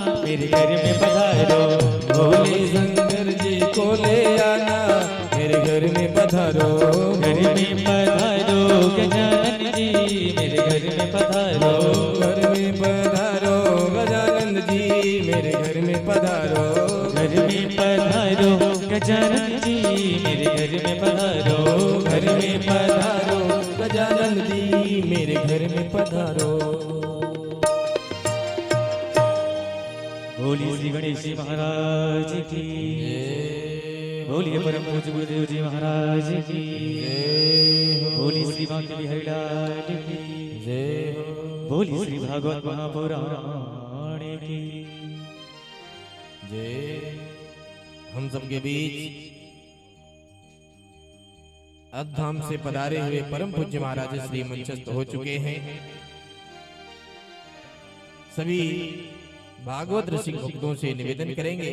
मेरे घर में पधारो, भोले शंकर जी को ले आना, मेरे घर में पधारो, घर में पधारो गजानन जी, मेरे घर में पधारो, घर में पधारो गजानन जी, मेरे घर में पधारो, घर में पधारो गजानन जी, मेरे घर में पधारो, घर में पधारो गजानन जी, मेरे घर में पधारो। बोलिए श्री गणेश जी महाराज की, बोलिए परम पूज्य गुरुदेव जी महाराज की, बोलिए श्री बांके बिहारी लाल की, बोलिए श्री भागवत महापुराण की जय। हम सबके बीच अधधाम से पधारे हुए परम पूज्य महाराज श्री मंचस्थ हो चुके हैं। सभी भागवत रसिक भक्तों से निवेदन करेंगे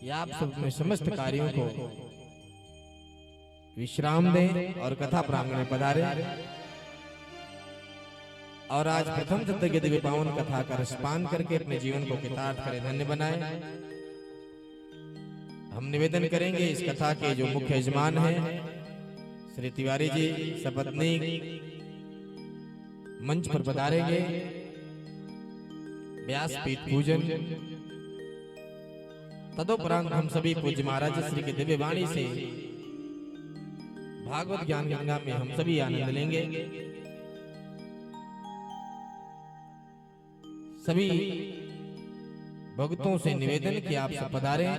कि आप सब में समस्त कार्यों को विश्राम दें और कथा प्रांगण में पधारें और आज प्रथम सत्र के दिव्य पावन कथा का रसपान करके अपने जीवन को कृतार्थ करें, धन्य बनाएं। हम निवेदन करेंगे इस कथा के जो मुख्य यजमान हैं श्री तिवारी जी सपत्नी मंच पर पधारेंगे। व्यासपीठ पूजन तदोपरांत हम सभी पूज्य महाराज श्री के दिव्य वाणी से भागवत ज्ञान गंगा में हम सभी आनंद लेंगे। सभी भक्तों से निवेदन कि आप सब पधारें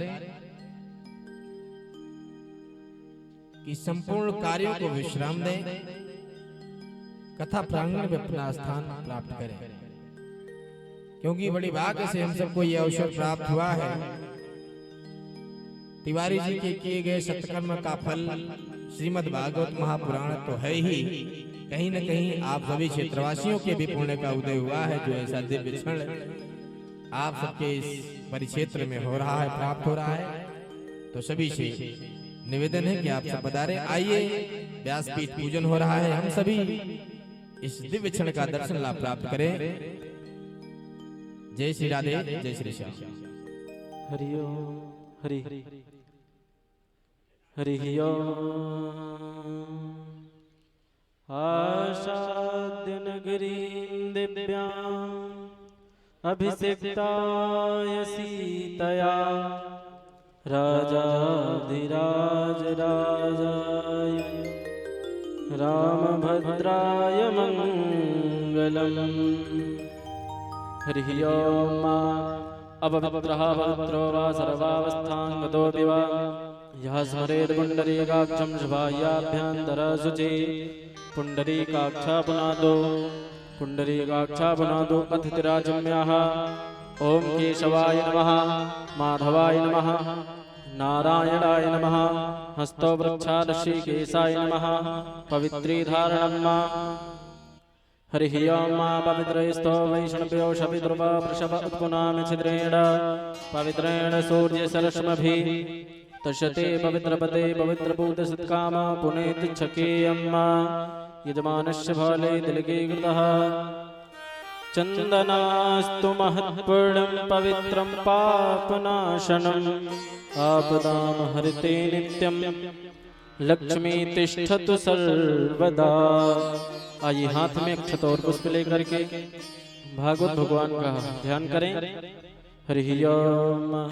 कि संपूर्ण कार्यों को विश्राम दें, कथा प्रांगण में अपना स्थान प्राप्त करें, क्योंकि बड़ी भाग्य से हम सबको यह अवसर प्राप्त हुआ है। तिवारी जी के किए गए सत्कर्म का फल श्रीमद् भागवत महापुराण तो है ही, कहीं न कहीं आप सभी क्षेत्रवासियों के भी पुण्य का उदय हुआ है, जो ऐसा दिव्य क्षण आप सबके इस परिक्षेत्र में हो रहा है, प्राप्त हो रहा है। तो सभी से निवेदन है कि आप सब पधारें। आइए, व्यासपीठ पूजन हो रहा है, हम सभी इस दिव्य क्षण का दर्शन लाभ प्राप्त करें। जय श्री राधे, जय श्री श्याम। हरि ओम हरि हरि ओम। आशाद्य नगरीं दिव्याम् अभिषिक्ताय सीतया राजाधिराज राजाय रामभद्राय मंगलम्। हरि ओम। अपवित्रः पवित्रो वा सर्वावस्थाङ्गतोऽपि वा यः स्मरेत् पुण्डरीकाक्षं शुभायाभ्यन्तरशुचि पुण्डरीकाक्षा पुनादो अतिथिराजम्यः। ओम केशवाय नमः, माधवाय नमः, नारायणाय नमः, हस्तो वृक्षात् ऋषिकेशाय नमः, पवित्री धारणम्। हरि ओम। पवित्रैस्तो वैष्णव्यो शपितृप वृषभ उत्पुनामि छिद्रेण पवित्रेण सूर्य सरश्मभिः तशते पवित्रपते पवित्रभूतसत्काम पुनेतिच्छकेयम्। यजमानस्य भाले तिलके कृतः चन्दनास्तु महत्पुण्यं पवित्रं पापनाशनम्। आपदां हरिते नित्यं लक्ष्मी तिष्ठतु सर्वदा। आइए हाथ में अक्षत और पुष्प लेकर के भागवत भगवान का ध्यान करें। हरि ओम।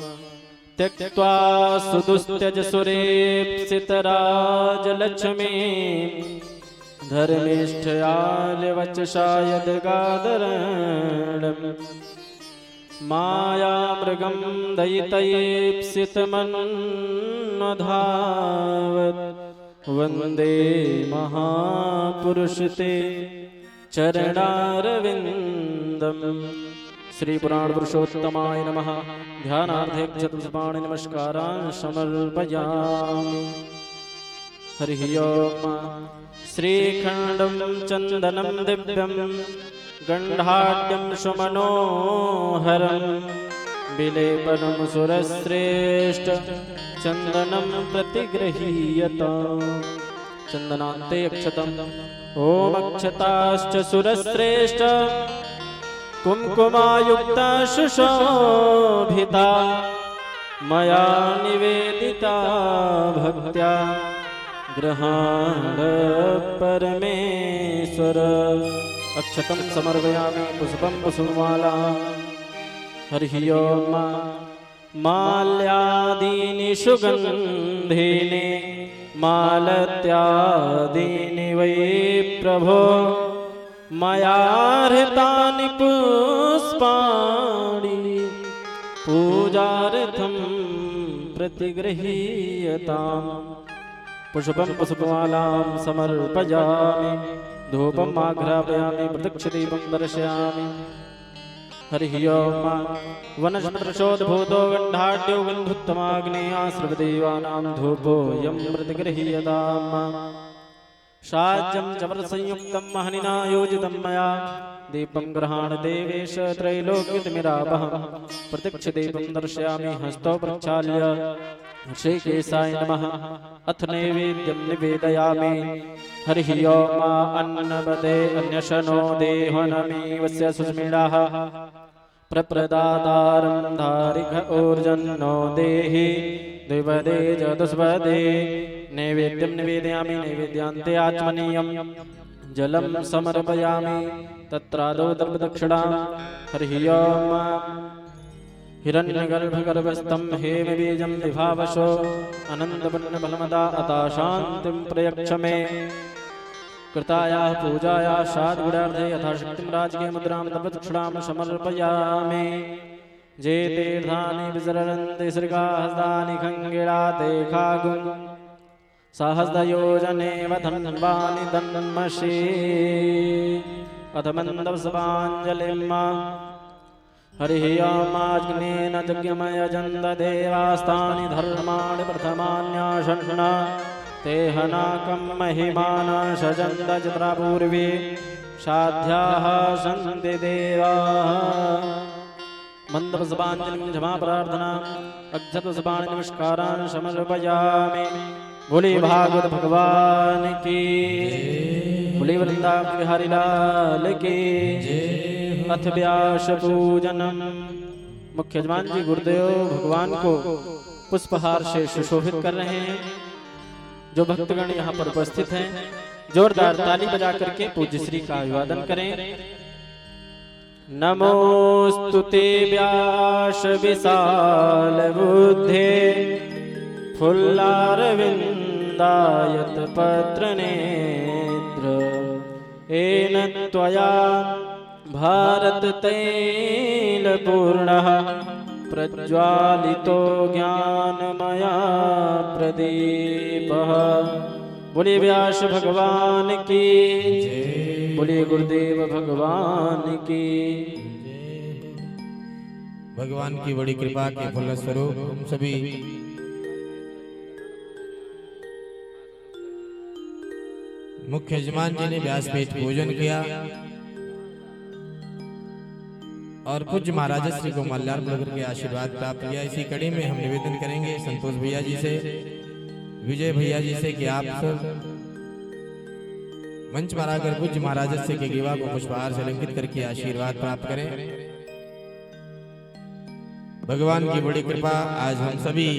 त्यक्त्वा सुदुस्त्यज सुरेप्सितराजलक्ष्मी धर्मिष्ठयालवचसा यद्गादरणम्। मायामृगं दयितयेप्सितमन्वधावत् वन्दे महापुरुषते चरणारविन्दम्। श्री पुराण पुरुषोत्तमाय नमः। ध्यानार्थे चतुष्पाणि नमस्कारान् समर्पयामि। हरि ओम। श्रीखण्डं चन्दनं दिव्यं गण्डाढ्यं सुमनोहरं विलेपनं सुरश्रेष्ठ चन्दनं प्रतिगृहीयता। चन्दनान्ते अक्षतम्। ओम अक्षताश्च सुरश्रेष्ठ कुमकुमायुक्ता सुशोभिता मया निवेदिता भक्त्या गृहाण परमेश्वर। अक्षतं समर्पयामि पुष्पं पुष्पमाला। हरिः ओम। माल्यादीनि सुगन्धीनि मालत्यादीनि वै प्रभो मया हृतानि पुष्पाणि पूजार्थं प्रतिगृह्यताम्। पुष्पं पुष्पमालां समर्पयामि धूपम् आघ्रापयामि प्रदक्षिणीपं दर्शयामि। हरिः ओम। वनस्पतिशोद्भूतो गन्धाढ्यो गन्धुत्तमाग्नेयाश्रवदेवानां धूपोऽयं प्रतिगृह्यताम्। शाज्यं च वरसंयुक्तं महनिना योजितं मया दीपं गृहाण देवेश त्रैलोक्यतिमिरापहं। प्रत्यक्षदीपं दर्शयामि हस्तौ प्रक्षाल्य श्रीकेशाय नमः। अथ नैवेद्यं निवेदयामि। हरिः ओम। अन्नपदे अन्यशनो देहनमीवस्य सुस्मिडाः प्रप्रदातारं धारिघ ऊर्जन्नो देहि द्विपदे चतुष्पदे। नैवेद्यं निवेदयामि नैवेद्यान्ते आत्मनीयं जलं समर्पयामि तत्रादौ दर्पदक्षिणां। हरिः ओम। हिरण्यगर्भगर्भस्थं हेमबीजं विभावशो अनन्तपुण्यफलमदा अता शान्तिं प्रयच्छ मे। कृतायाः पूजायाः शाद्गुणार्थे यथाशक्तिं राजकीय मुद्रां दर्पदक्षिणां समर्पयामि। जे तीर्थानि विसरन्ति श्रीकाहस्तानि खङ्गिळाते खागुं सहस्रयोजनेव धन्वानि तन्मषि। अथ मन्दवसवाञ्जलिं। हरिः ओम। अग्नेन यज्ञमयजन्त देवास्तानि धर्माणि प्रथमान्याशन्न तेहनाकं महिमान सजन्त चित्रापूर्वे साध्याः सन्ति देवाः। मन्दपुष्पाञ्जलिं क्षमाप्रार्थनाम् अक्षतपुष्पाणि नमस्कारान् समर्पयामि। बोले भागवत भगवान की। बोले वृंदावन बिहारी लाल की। अथ व्यास पूजनम। मुख्य यजमान जी गुरुदेव भगवान को पुष्पहार से सुशोभित कर रहे हैं। जो भक्तगण यहाँ पर उपस्थित हैं जोरदार ताली बजा करके पूज्य श्री का अभिवादन करें। नमोस्तुते व्यास विशाल बुद्धे फुल्लारविन्दायत पत्र नेत्र। येन त्वया भारत तैल पूर्णः प्रज्वालितो ज्ञानमया प्रदीपः। बोले व्यास भगवान की। बोले गुरुदेव भगवान की। भगवान की बड़ी कृपा के फलस्वरूप हम सभी मुख्य यजमान जी ने व्यासपीठ पूजन किया और पूज्य महाराज श्री को माल्यार्पण करके आशीर्वाद प्राप्त किया। इसी कड़ी में हम निवेदन करेंगे संतोष भैया जी से, विजय भैया जी से कि आप सब मंच पर आकर पूज्य महाराज से के गेवा को पुष्पहार से अलंकृत करके आशीर्वाद प्राप्त करें। भगवान की बड़ी कृपा आज हम सभी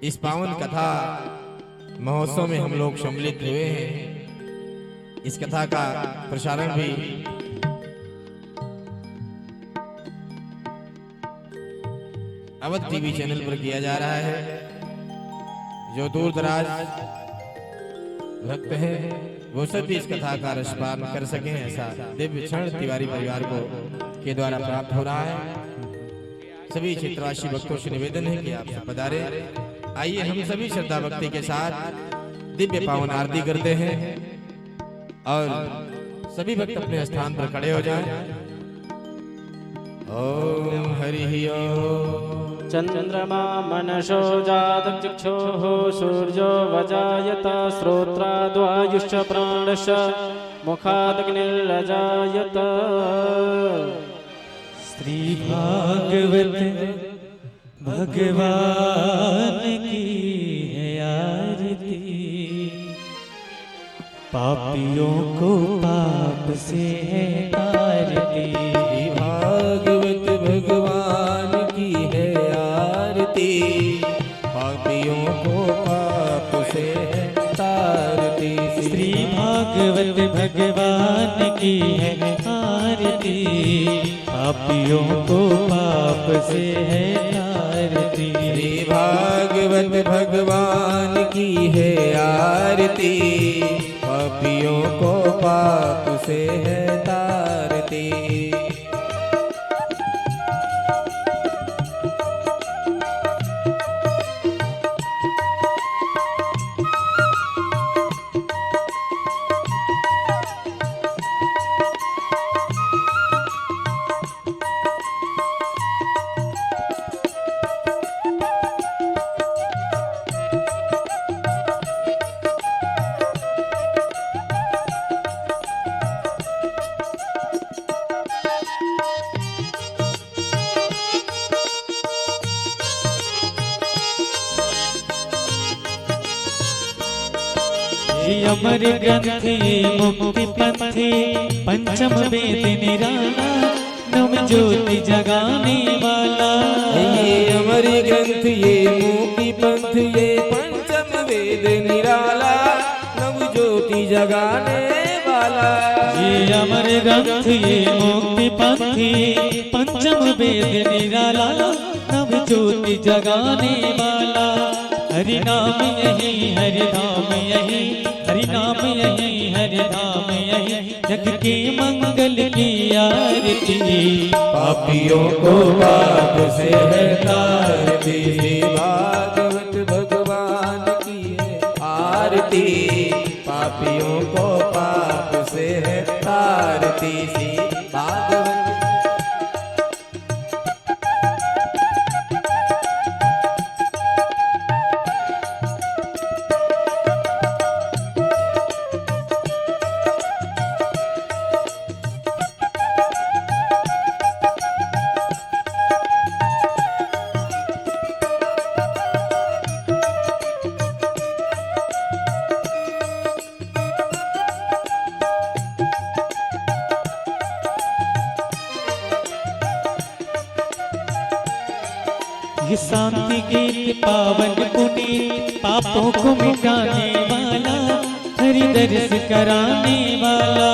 इस पावन कथा महोत्सव में हम लोग सम्मिलित हुए हैं। इस कथा का प्रसारण भी अवध टीवी चैनल पर किया जा रहा है। जो दूर दराज भक्त हैं वो सभी इस कथा का रसपान कर सकें, ऐसा दिव्य क्षण तिवारी परिवार को के द्वारा प्राप्त हो रहा है। सभी क्षेत्रवासी भक्तों से निवेदन है कि आप पधारे। आइए हम सभी श्रद्धा भक्ति के साथ दिव्य पावन आरती करते हैं और सभी भक्त अपने स्थान पर खड़े हो जाएं। ओम हरि ओम। चंद्रमा मनसो जात चक्षुः सूर्यो वजायत श्रोत्राद्वायुश्च प्राणश्च मुखादग्निर्लजायत। श्री भागवत भगवान की है आरती। पापियों को पाप से है तारती। श्री भागवत भगवान की है आरती, पापियों को पाप से है तारती। श्री भागवत भगवान की है आरती, पापियों को पाप से है तारती। श्री भागवत भगवान की है आरती, पापियों को पाप से है तारती। अमर ग्रंथ मुक्ति पंथी, पंचम वेद निराला, नव ज्योति जगाने वाला। ये अमर ग्रंथ ये मुक्ति पंथ ये पंचम वेद निराला, नव ज्योति जगाने वाला। ये अमर ग्रंथ ये मुक्ति पंथी, पंचम वेद निराला, नव ज्योति जगाने वाला। हरि नाम यही हरि नाम यही, हरि नाम यही हरि नाम यही, जग के मंगल की आरती। पापियों को पाप से है तारती, श्री भागवत भगवान की है आरती, पापियों को पाप से है तारती। श्री भागवत ये शांति गीत पावन पुनीत, पापों को मिटाने वाला, हरि दर्श कराने वाला।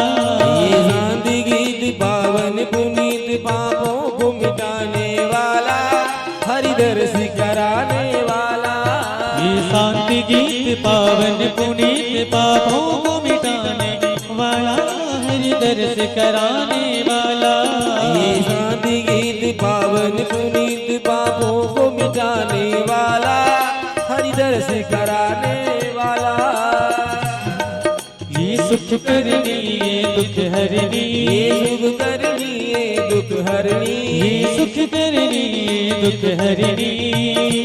ये शांति गीत पावन पुनीत, पापों को मिटाने वाला, हरि दर्श कराने वाला। ये शांति गीत पावन पुनीत, पापों को मिटाने वाला, हरि दर्श कराने वाला। ये शांति गीत पावन पुनीत, पापों को मिटाने वाला, हरि दर्श कराने वाला। ये सुख करनी ये दुख हरनी, ये सुख करनी ये दुख हरनी, ये सुख करनी ये दुख हरनी,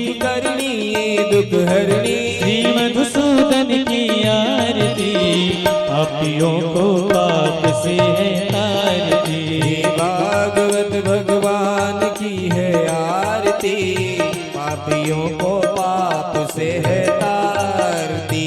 सुख करनी ये दुख हरनी। श्री मधुसूदन की आरती, पापियों को पाप से है तारती। श्री भागवत भगवान की है आरती, पापियों को पाप से है तारती।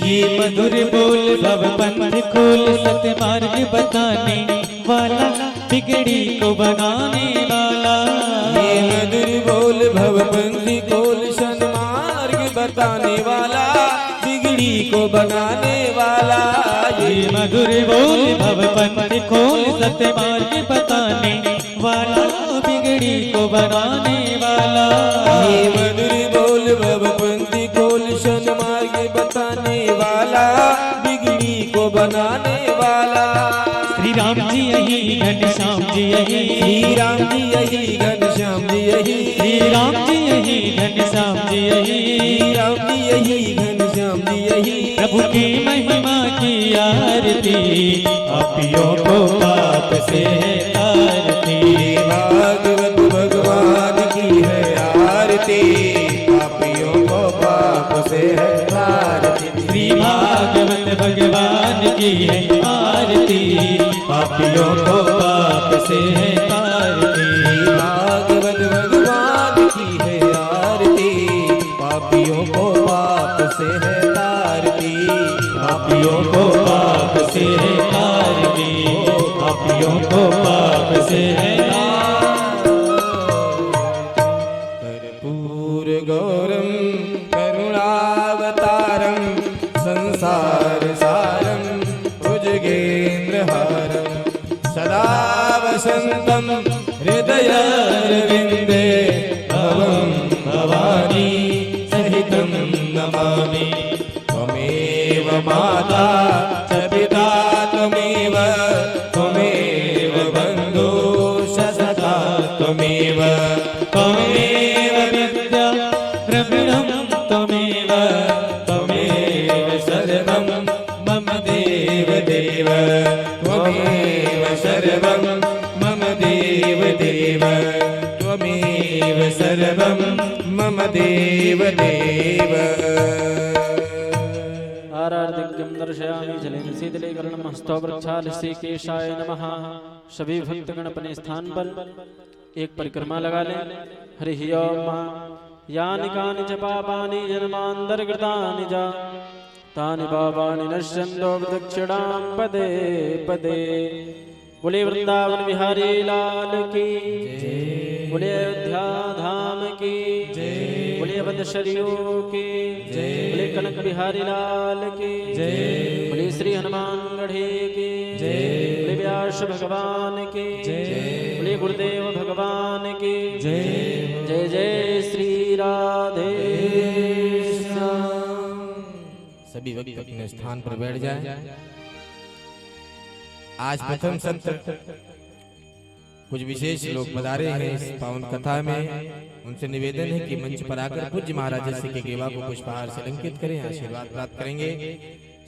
ये मधुर बोल भव पंथ खोल, सत्य मार्ग बताने वाला, बिगड़ी को बनाने वाला। ये मधुर बोल भव पंथी खोल, सन्मार्ग बताने वाला, बिगड़ी को बनाने वाला। ये मधुर बोल भव पंथ खोल, सत्य मार्ग बताने वाला, बिगड़ी को बनाने वाला। ये मधुर बोल भव पंथी खोल, सन्मार्ग बताने वाला, बिगड़ी को बनाने वाला। श्री राम जी यही घनश्याम जी यही, श्री राम जी यही घनश्याम जी यही, श्री राम जी यही घनश्याम जी यही, राम जी यही, घनश्याम जी यही, प्रभु की महिमा की आरती, पापियों को पाप से है तारती। भागवत भगवान की है आरती, पापियों को पाप से है तारती। श्री भागवत भगवान की है आरती, पापियों को पाप से है तारती। भागवत भगवान की है आरती, पापियों को पाप से है तारती। पापियों को पाप से है तारती, पापियों को पाप से है कर्पूर गौरम करुणावतारम संसार सारम भुजगेन्द्रहारम सदा वसंतम हृदयारविंदे भवं भवानी सहितं नमामि। त्वमेव माता च पिता त्वमेव, त्वमेव बन्धुश्च सखा त्वमेव, त्वमेव विद्या द्रविणं त्वमेव, त्वमेव सर्वं मम देव देव, त्वमेव सर्वं मम देव देव, त्वमेव सर्वं मम देव देव। आरार्दिक्यं दर्शयामि जलेन शीतलीकरणं हस्तोवृक्षालस्य नमः। सभी भक्तगण अपने स्थान पर एक परिक्रमा लगा लें। हरि ओम। यानि कानि च पापानि जन्मान्तरकृतानि च तानि पापानि नश्यन्तो प्रदक्षिणां पदे पदे। बोले वृंदावन बिहारी लाल की, बोले अयोध्या धाम की, बोले अवध शरीयों की, बोले कनक बिहारी लाल की, बोले श्री हनुमान गढ़ी की, बोले व्यास भगवान की, बोले गुरुदेव भगवान की, जय जय श्री राधे श्याम। सभी व्यक्ति अपने स्थान पर बैठ जाएं। आज प्रथम सत्र कुछ विशेष लोग पधारे हैं इस पावन कथा में। उनसे निवेदन है कि मंच पर आकर पूज्य महाराज श्री के गेवा को पुष्पहार से अलंकृत करें, आशीर्वाद प्राप्त करेंगे।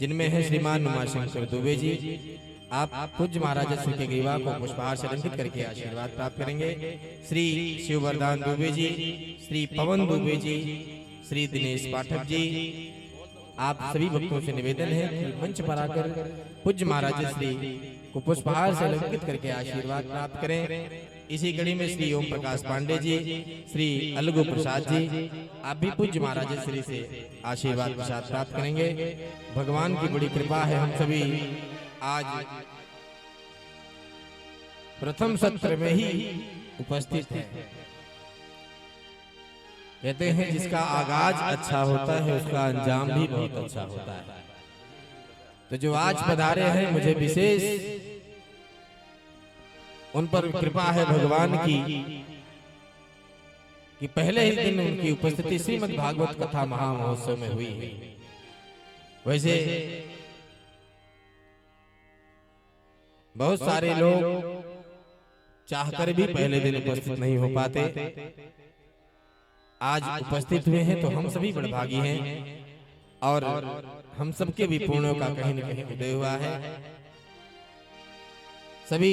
जिनमें है श्रीमान उमाशंकर दुबे जी, आप पूज्य महाराज श्री के गेवा को पुष्पहार से अलंकृत करके आशीर्वाद प्राप्त करेंगे। श्री शिववरदान दुबे जी, श्री पवन दुबे जी, श्री दिनेश पाठक जी, आप सभी भक्तों से निवेदन है कि मंच पर आकर पूज्य महाराज श्री को पुष्पहार से अलंकृत करके आशीर्वाद प्राप्त करें। इसी कड़ी में श्री ओम प्रकाश पांडे जी, श्री अलगु प्रसाद जी, आप भी पूज्य महाराज श्री से आशीर्वाद प्रसाद प्राप्त करेंगे। भगवान की बड़ी कृपा है, हम सभी आज प्रथम सत्र में ही उपस्थित हैं। कहते हैं जिसका आगाज अच्छा होता है उसका अंजाम भी बहुत अच्छा होता है। तो जो आज पधारे हैं, मुझे विशेष उन पर कृपा है भगवान की कि पहले ही दिन उनकी उपस्थिति श्रीमद् भागवत कथा महामहोत्सव में हुई है। वैसे बहुत सारे लोग चाहकर भी पहले दिन उपस्थित नहीं हो पाते, आज उपस्थित हुए हैं तो हम सभी बड़भागी हैं और हम सबके भी पुण्यों का कहीं न कहीं उदय हुआ है। सभी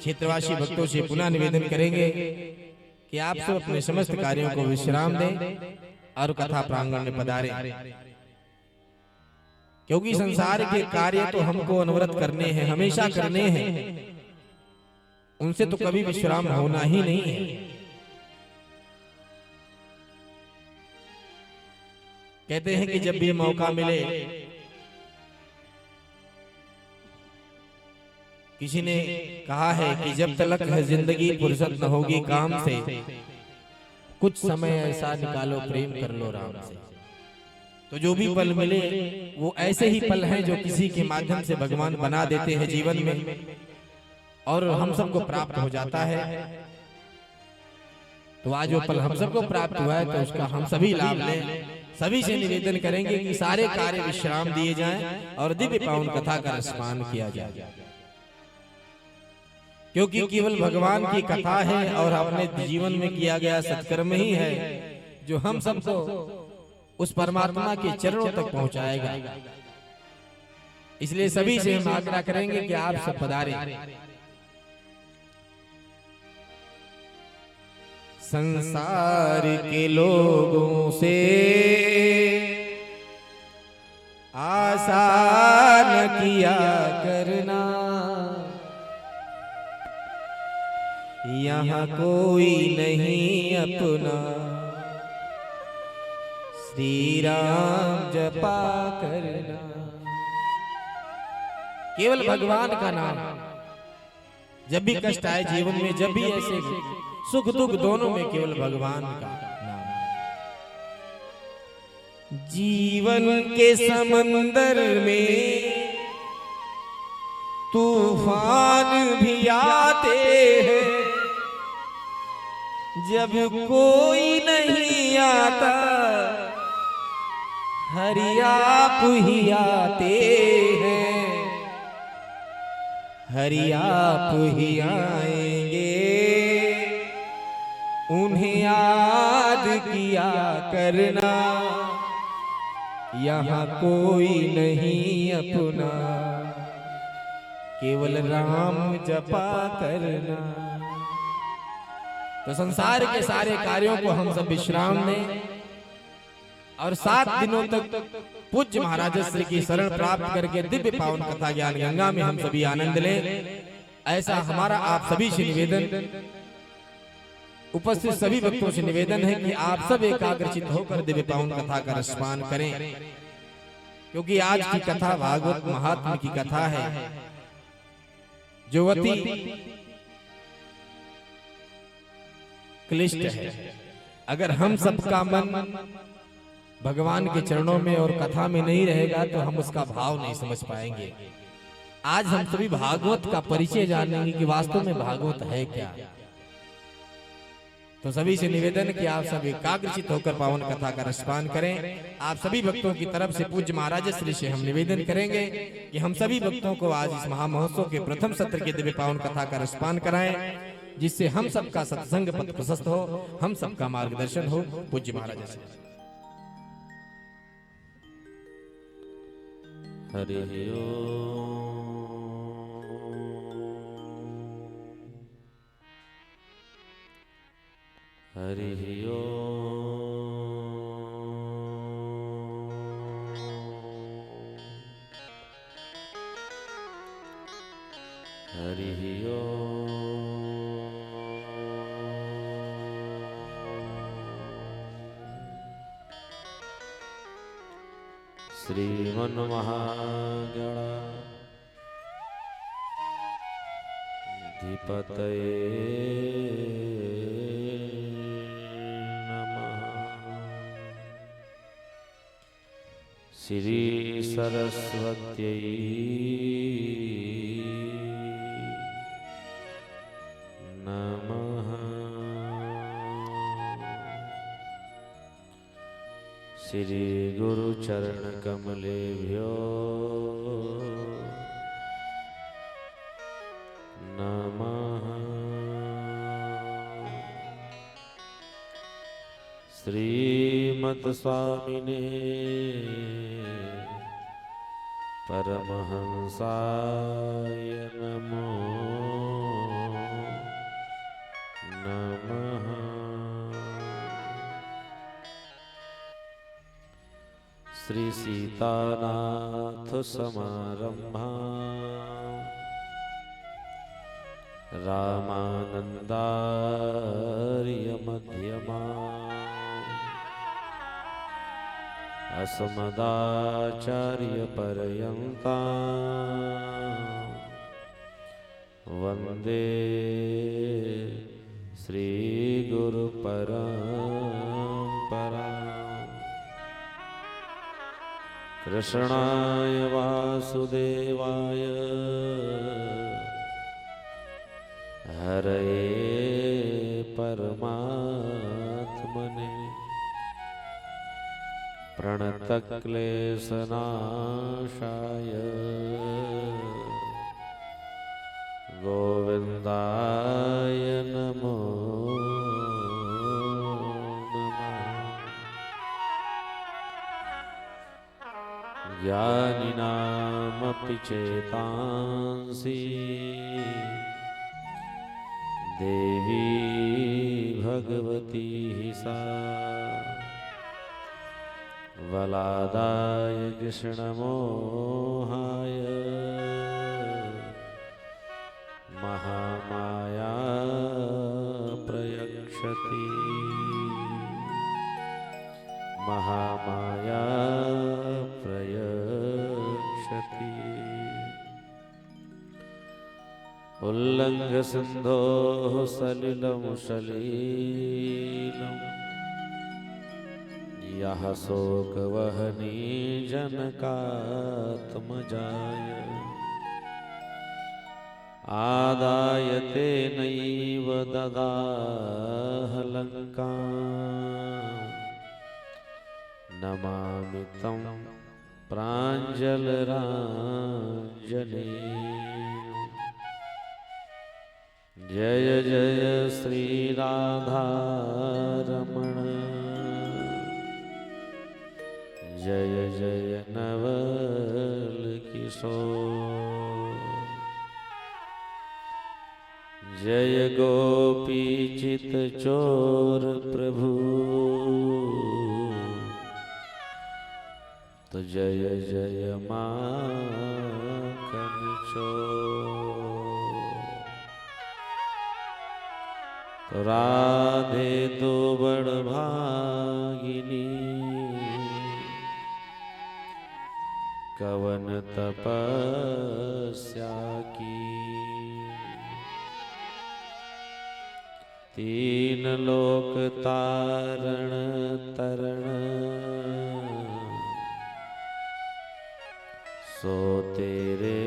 क्षेत्रवासी भक्तों से पुनः निवेदन करेंगे कि आप सब अपने समस्त कार्यों को विश्राम दें और कथा प्रांगण में पधारें, क्योंकि संसार के कार्य तो हमको अनवरत करने हैं, हमेशा करने हैं, उनसे तो कभी विश्राम होना ही नहीं है। कहते हैं कि जब भी मौका मिले, किसी ने कहा है कि जब तलक है जिंदगी फुर्सत न होगी काम से, कुछ समय ऐसा निकालो प्रेम कर लो राम से। तो जो भी पल मिले वो ऐसे ही पल हैं जो किसी के माध्यम से भगवान बना देते हैं जीवन में और हम सबको प्राप्त हो जाता है। तो आज जो पल हम सबको प्राप्त हुआ है तो उसका हम सभी लाभ लें। सभी से निवेदन करेंगे कि सारे कार्य विश्राम दिए जाएं और दिव्य पावन कथा का रसपान किया जाए, क्योंकि केवल भगवान की कथा है और अपने जीवन में किया गया सत्कर्म ही है जो हम सबको उस परमात्मा के चरणों तक पहुंचाएगा। इसलिए सभी से हम आग्रह करेंगे कि आप सब पधारें। संसार के लोगों से आशा न किया करना, यहाँ कोई नहीं अपना, श्री राम जपा करना। केवल भगवान का नाम, जब भी कष्ट आए जीवन में, जब भी ऐसे सुख दुख दोनों में केवल भगवान का नाम। जीवन के समंदर में तूफान भी आते हैं, जब कोई नहीं आता हरि आप ही आते हैं, हरि आप ही आएंगे, उन्हें याद किया करना, यहाँ कोई नहीं अपना, केवल राम जपा करना। तो संसार के सारे कार्यों को हम सब विश्राम दें और 7 दिनों तक पूज्य महाराज श्री की शरण प्राप्त करके दिव्य पावन कथा ज्ञान गंगा में हम सभी आनंद लें। ऐसा हमारा आप सभी से निवेदन, उपस्थित सभी भक्तों से निवेदन है कि आप सब एकाग्रचित होकर दिव्य पावन कथा का रसपान करें, क्योंकि आज की कथा भागवत महात्म्य की कथा है, जो अति क्लिष्ट है। अगर हम सबका मन भगवान के चरणों में और कथा में नहीं रहेगा तो हम उसका भाव नहीं समझ पाएंगे। आज हम सभी भागवत का परिचय जानेंगे कि वास्तव में भागवत है क्या। तो सभी से निवेदन कि आप सब एकाग्रचित होकर पावन कथा का रसपान करें। आप सभी भक्तों की तरफ से पूज्य महाराज श्री से हम निवेदन करेंगे कि हम सभी भक्तों को आज इस महामहोत्सव के प्रथम सत्र के दिव्य पावन कथा का रसपान कराएं, जिससे हम सबका सत्संग पथ प्रशस्त हो, हम सबका मार्गदर्शन हो। पूज्य महाराज श्री। हरि ओम। हरि ओम। हरि ओम। श्रीमन्महागणाधिपतये श्री सरस्वत्यै नमः। श्री गुरु चरण कमलेभ्यो नमः। श्रीमत् स्वामिने परमहंसाय नमो नमः। श्री सीतानाथ समारंभा रामानंदार्य मध्यमा अस्मदाचार्य पर्यंता वंदे श्री गुरु परंपरा। कृष्णाय वासुदेवाय हरे परमात्मने प्रणतक्लेशनाशाय गोविंदाय नमो नमः। ज्ञानिनामपि चेतांसि देवी भगवती हि सा वलादाय कृष्णमोहाय महामाया प्रयक्षति महामाया प्रयक्षति उल्लंघ सिंधोः सलिलम् सलीलम् यः शोकवहनी जनकात्मजाय आदाय तेनैव ददाह लङ्काम् नमामि तं प्राञ्जलराञ्जनेयम् जय जय श्री राधारमण जय जय नवल किशोर जय गोपी चित चोर प्रभु तो जय जय माखन चोर तो राधे दो बड़ भागिनी कवन तपस्या की तीन लोक तारण तरण सो तेरे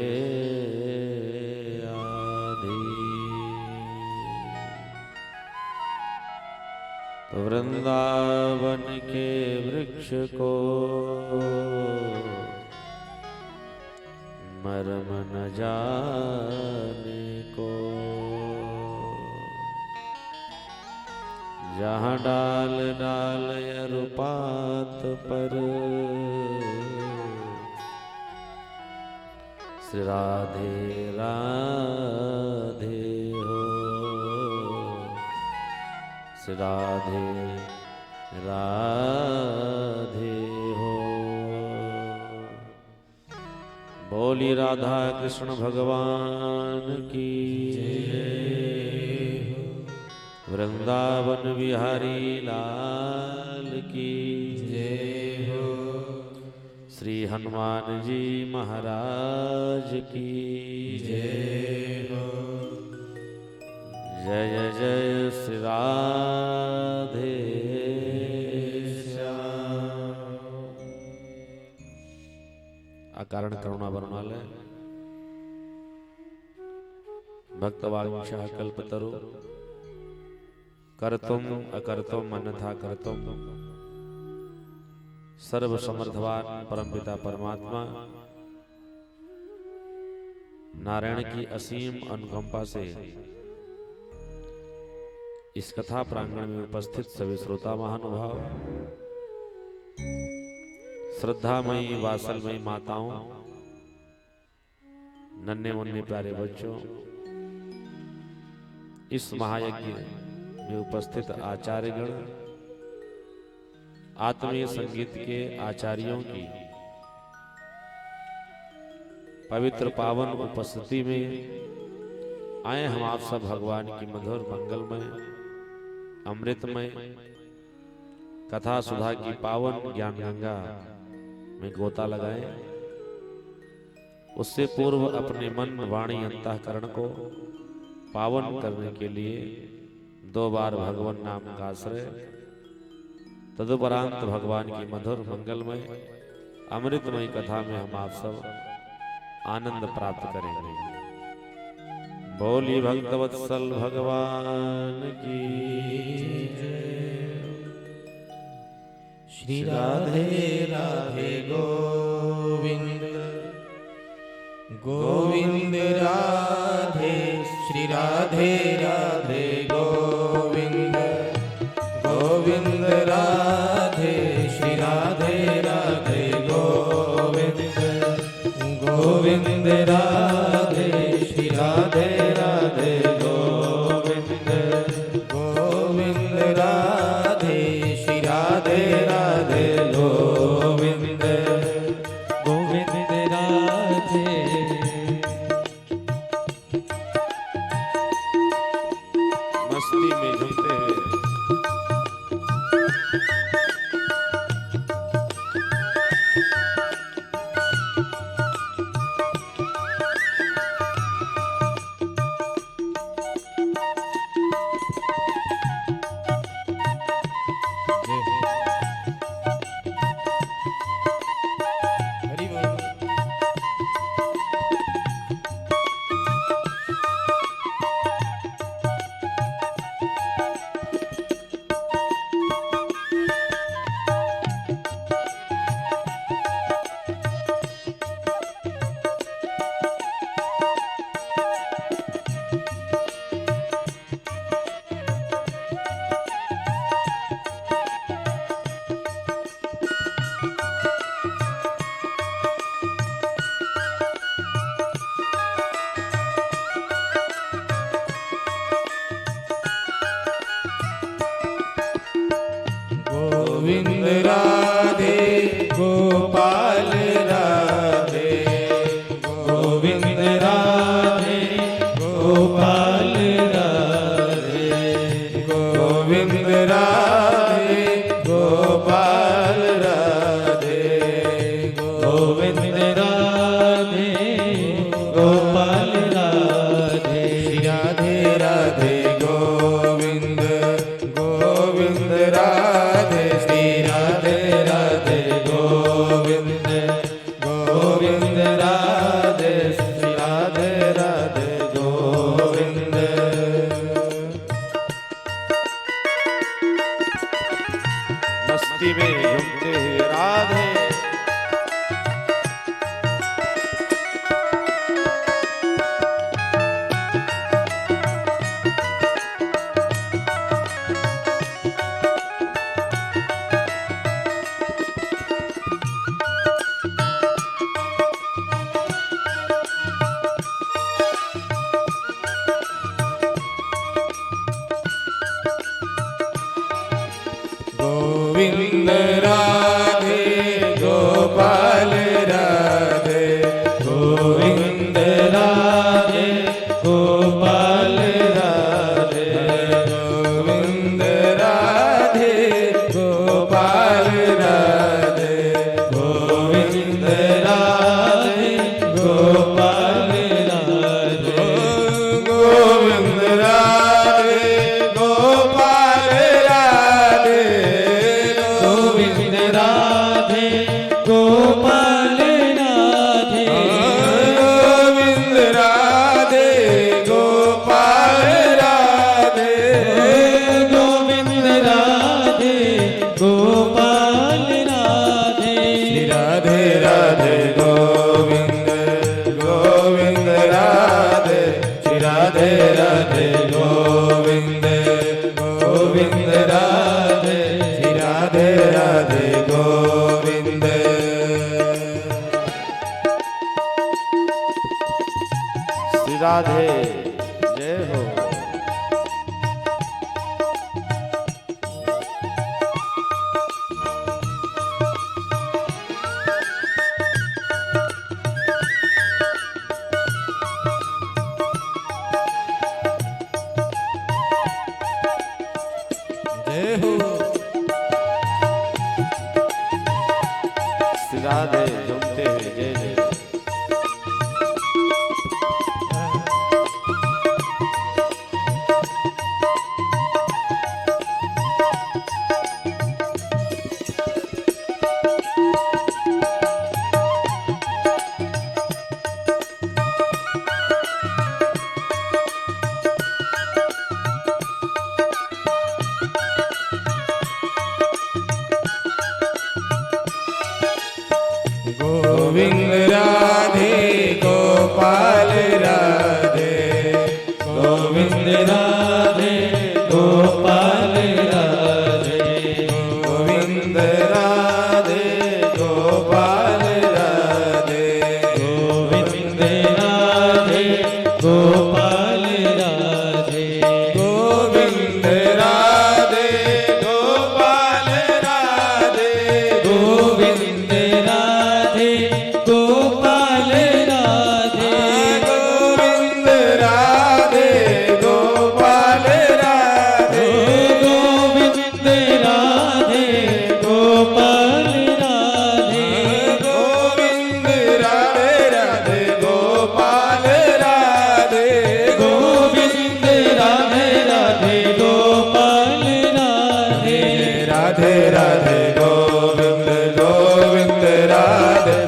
तो वृंदावन के वृक्ष को मर्म न जाने को जहाँ डाल डाल अरुपात पर श्री राधे राधे हो श्री राधे राधे हो। बोली राधा कृष्ण भगवान की वृंदावन बिहारी लाल की जय हो। श्री हनुमान जी महाराज की जय हो। जय जय श्री राधे श्याम। अकारण करुणा वर्णालय भक्तवांशः कल्पतरु कर्तुम अकर्तुम अन्यथा कर्तुम सर्व समर्थवान परमपिता परमात्मा नारायण की असीम अनुकंपा से इस कथा प्रांगण में उपस्थित सभी श्रोता महानुभाव, श्रद्धामयी वात्सलमयी माताओं, नन्हे मुन्ने प्यारे बच्चों, इस महायज्ञ में उपस्थित आचार्यगण, आत्मीय संगीत के आचार्यों की पवित्र पावन उपस्थिति में आए हम आप सब भगवान की मधुर मंगलमय अमृतमय कथा सुधा की पावन ज्ञान गंगा में गोता लगाएं। उससे पूर्व अपने मन वाणी अंतःकरण को पावन करने के लिए 2 बार भगवान नाम का आश्रय, तदुपरांत भगवान की मधुर मंगलमय अमृतमय कथा में हम आप सब आनंद प्राप्त करेंगे। बोली भक्तवत्सल भगवान की श्री राधे राधे गोविंद गोविंद राधे श्री राधे राधे गोविंद गोविंद राधे श्री राधे राधे गोविंद गोविंद राधे श्री राधे राधे गोविंद गोविंद राधे श्री राधे राधे गोविंद गोविंद राधे मस्ती में झूमते हुए हरि बोल। गोविंद राधे गोपाल राधे गोविंद राधे गोपाल राधे गोविंद राधे गोपाल राधे गोविंद राधे गोपाल राधे श्री राधे राधे गोविंद गोविंद राधे श्री राधे राधे गोविंद गोविंद राधे श्री राधे राधे गोविंद मस्ती में झूमते हुए राधे गोविंद राधे गोपाल राधे गोविंद राधे गोपाल राधे गोविंद राधे गोपाल राधे गोविंद राधे गोपाल राधे गोविंद राधे गोपाल राधे गोविंद राधे गोपाल राधे गोविंद राधे गोपाल राधे गोविंद राधे गोपाल राधे श्री राधे राधे गोविंद गोविंद राधे श्री राधे राधे गोविंद गोविंद राधे श्री राधे राधे गोविंद श्री राधे जय हो जय हो श्री राधे झूमते हुए जय जय गोविंद राधे गोपाल राधे गोविंद राधे गोपाल राधे गोविंद राधे गोपाल राधे गोविंद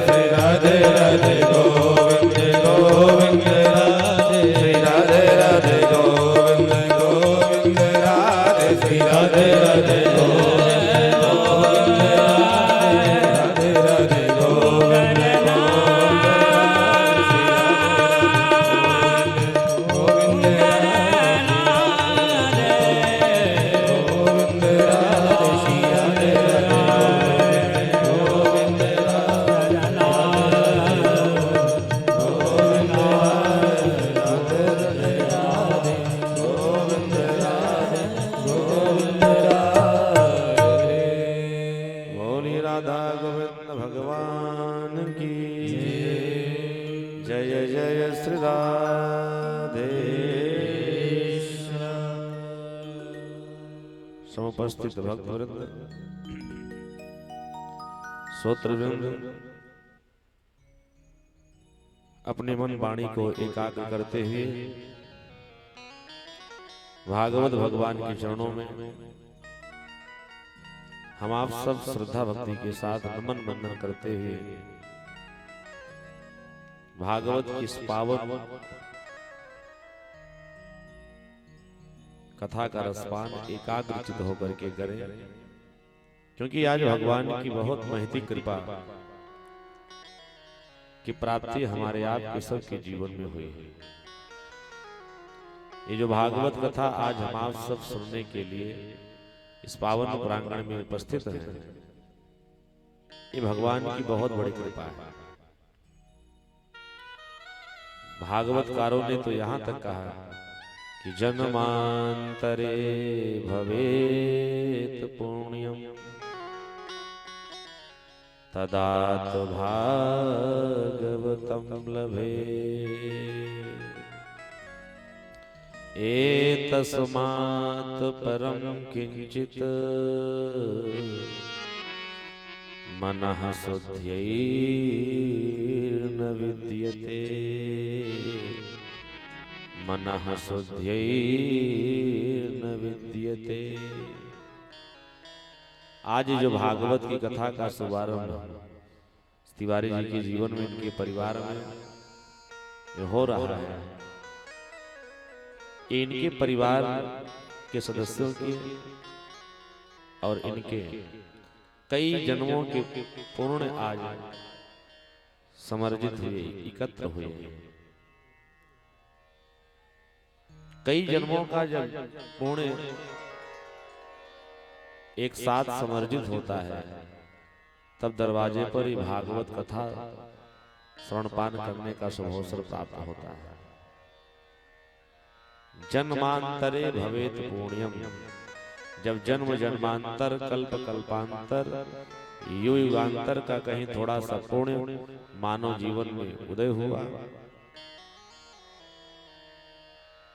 श्री राधे राधे गोविंद गोविंद राधे श्री राधे राधे गोविंद गोविंद राधे श्री राधे राधे गोविंद गोविंद राधे राधे गोविंद गोविंद बोली राधा गोविंद भगवान की जय जय श्री राधे। समुपस्थित भक्त वृंद, श्रोतृवृंद, अपने मन वाणी को एकाग्र करते हुए भागवत भगवान के चरणों में हम आप सब श्रद्धा भक्ति के साथ नमन वंदन करते हुए भागवत की इस पावन कथा का रसपान एकाग्रचित होकर के करें, क्योंकि आज भगवान की बहुत महती कृपा की प्राप्ति हमारे आप के सबके जीवन में हुई है। ये जो भागवत कथा आज हम आप सब सुनने के लिए इस पावन प्रांगण में उपस्थित है, ये भगवान की बहुत बड़ी कृपा है। भागवतकारों ने तो यहां तक कहा कि जन्मांतरे भवेत पुण्यम तदा तो भागवतम लभे एतस्मात् परम किंचित मनः शुद्ध्यैर्न विद्यते मनः शुद्ध्यैर्न विद्यते। आज जो भागवत की कथा का शुभारंभ तिवारी जी के जीवन में, इनके परिवार में हो रहा है, इनके परिवार के सदस्यों की और इनके कई जन्मों के पुण्य आज समर्जित हुए, एकत्र हुए। कई जन्मों का जब पुण्य एक साथ समर्जित होता है, तब दरवाजे पर ही भागवत कथा श्रवणपान करने का शुभ अवसर प्राप्त होता है। जन्मांतरे भवेत पुण्यम, जब जन्म जन्मांतर कल्प कल्पांतर युग युगांतर का कहीं थोड़ा सा पुण्य मानव जीवन में उदय हुआ,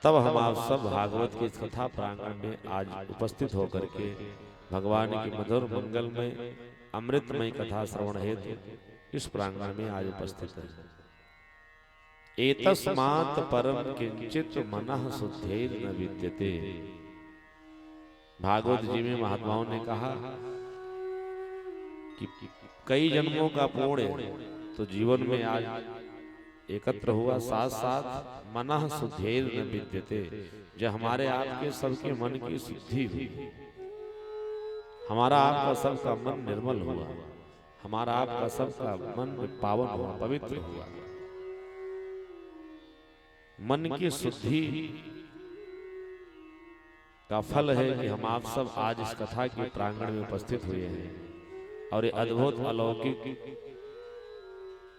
तब हम आप सब भागवत की कथा प्रांगण में आज उपस्थित होकर के भगवान की मधुर मंगलमय अमृतमय कथा श्रवण हेतु इस प्रांगण में आज उपस्थित है। एतस्मात् परम किंचित मनः शुद्धैर्न विद्यते। भागवत जी में महात्माओं ने कहा कि कई जन्मों का पुण्य तो जीवन में आज एकत्र हुआ, साथ साथ मनः शुद्धैर्न विद्यते, जो हमारे आपके सबके मन की शुद्धि हुई, हमारा आपका सबका मन निर्मल हुआ, हमारा आपका सबका मन पावन हुआ, पवित्र हुआ। मन की शुद्धि का फल है कि हम आप सब आज इस कथा के प्रांगण में उपस्थित हुए हैं और ये अद्भुत अलौकिक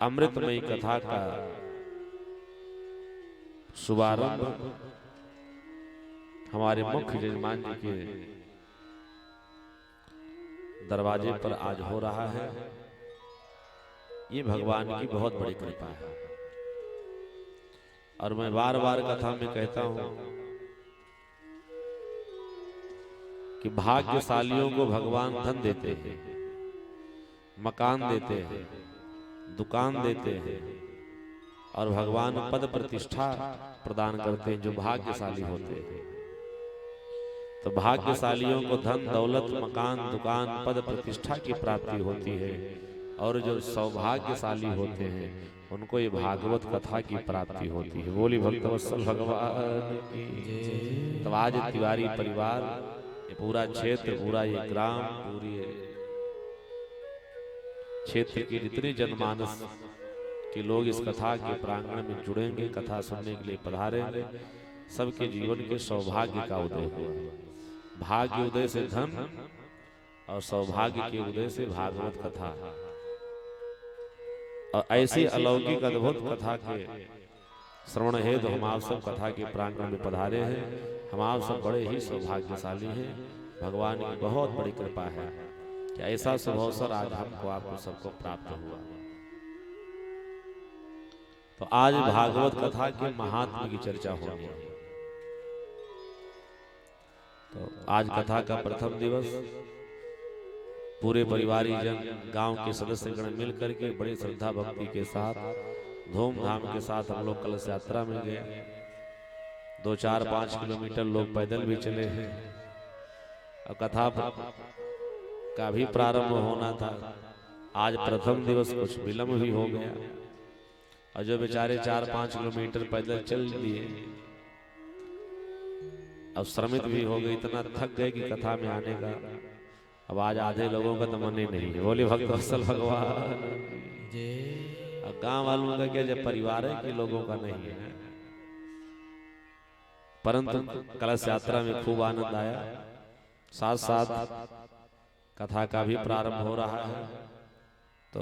अमृतमयी कथा का शुभारंभ हमारे मुख्य यजमान जी के दरवाजे पर आज हो रहा है। ये भगवान की बहुत बड़ी कृपा है और मैं बार बार कथा में कहता हूं कि भाग्यशालियों को भगवान धन देते हैं, मकान देते हैं, दुकान देते हैं और भगवान पद प्रतिष्ठा प्रदान करते हैं जो भाग्यशाली होते हैं। तो भाग्यशालियों को धन दौलत मकान दुकान पद प्रतिष्ठा की प्राप्ति होती है और जो सौभाग्यशाली होते हैं उनको ये भागवत कथा की प्राप्ति होती है। बोली भक्तवत्सल भगवान की। तो आज तिवारी परिवार, ये पूरा क्षेत्र, पूरा ये ग्राम, पूरी क्षेत्र के जितने जनमानस के लोग इस कथा के प्रांगण में जुड़ेंगे, कथा सुनने के लिए पधारेंगे, सबके जीवन के सौभाग्य का उदय हुआ। भाग्य उदय से धन और सौभाग्य के उदय से भागवत कथा। और ऐसी अलौकिक अद्भुत कथा के श्रवण हेतु हम आप सब कथा के प्रांगण में पधारे हैं। हम आप सब बड़े ही सौभाग्यशाली हैं। भगवान की बहुत बड़ी कृपा है कि ऐसा शुभ अवसर आज हमको आपको सबको प्राप्त हुआ। तो आज भागवत कथा के महात्म्य की चर्चा होगी। तो आज कथा का प्रथम दिवस पूरे परिवारीजन, गांव के सदस्य गण मिल करके बड़ी श्रद्धा भक्ति के साथ, धूमधाम के साथ हम लोग कलश यात्रा में गए। 2, 4, 5 किलोमीटर लोग पैदल भी चले हैं। और कथा का भी प्रारंभ होना था। आज प्रथम दिवस कुछ विलंब भी हो गया और जो बेचारे 4-5 किलोमीटर पैदल चल दिए, अब श्रमित भी हो गए, इतना थक गए कि कथा में आने का अब आज आधे लोगों का तो मन ही नहीं है। बोले भक्तवत्सल भगवान। अब गांव वालों का क्या, जब परिवार है कि लोगों का नहीं है। परंतु कलश यात्रा में खूब आनंद आया। साथ साथ कथा का भी प्रारंभ हो रहा है। तो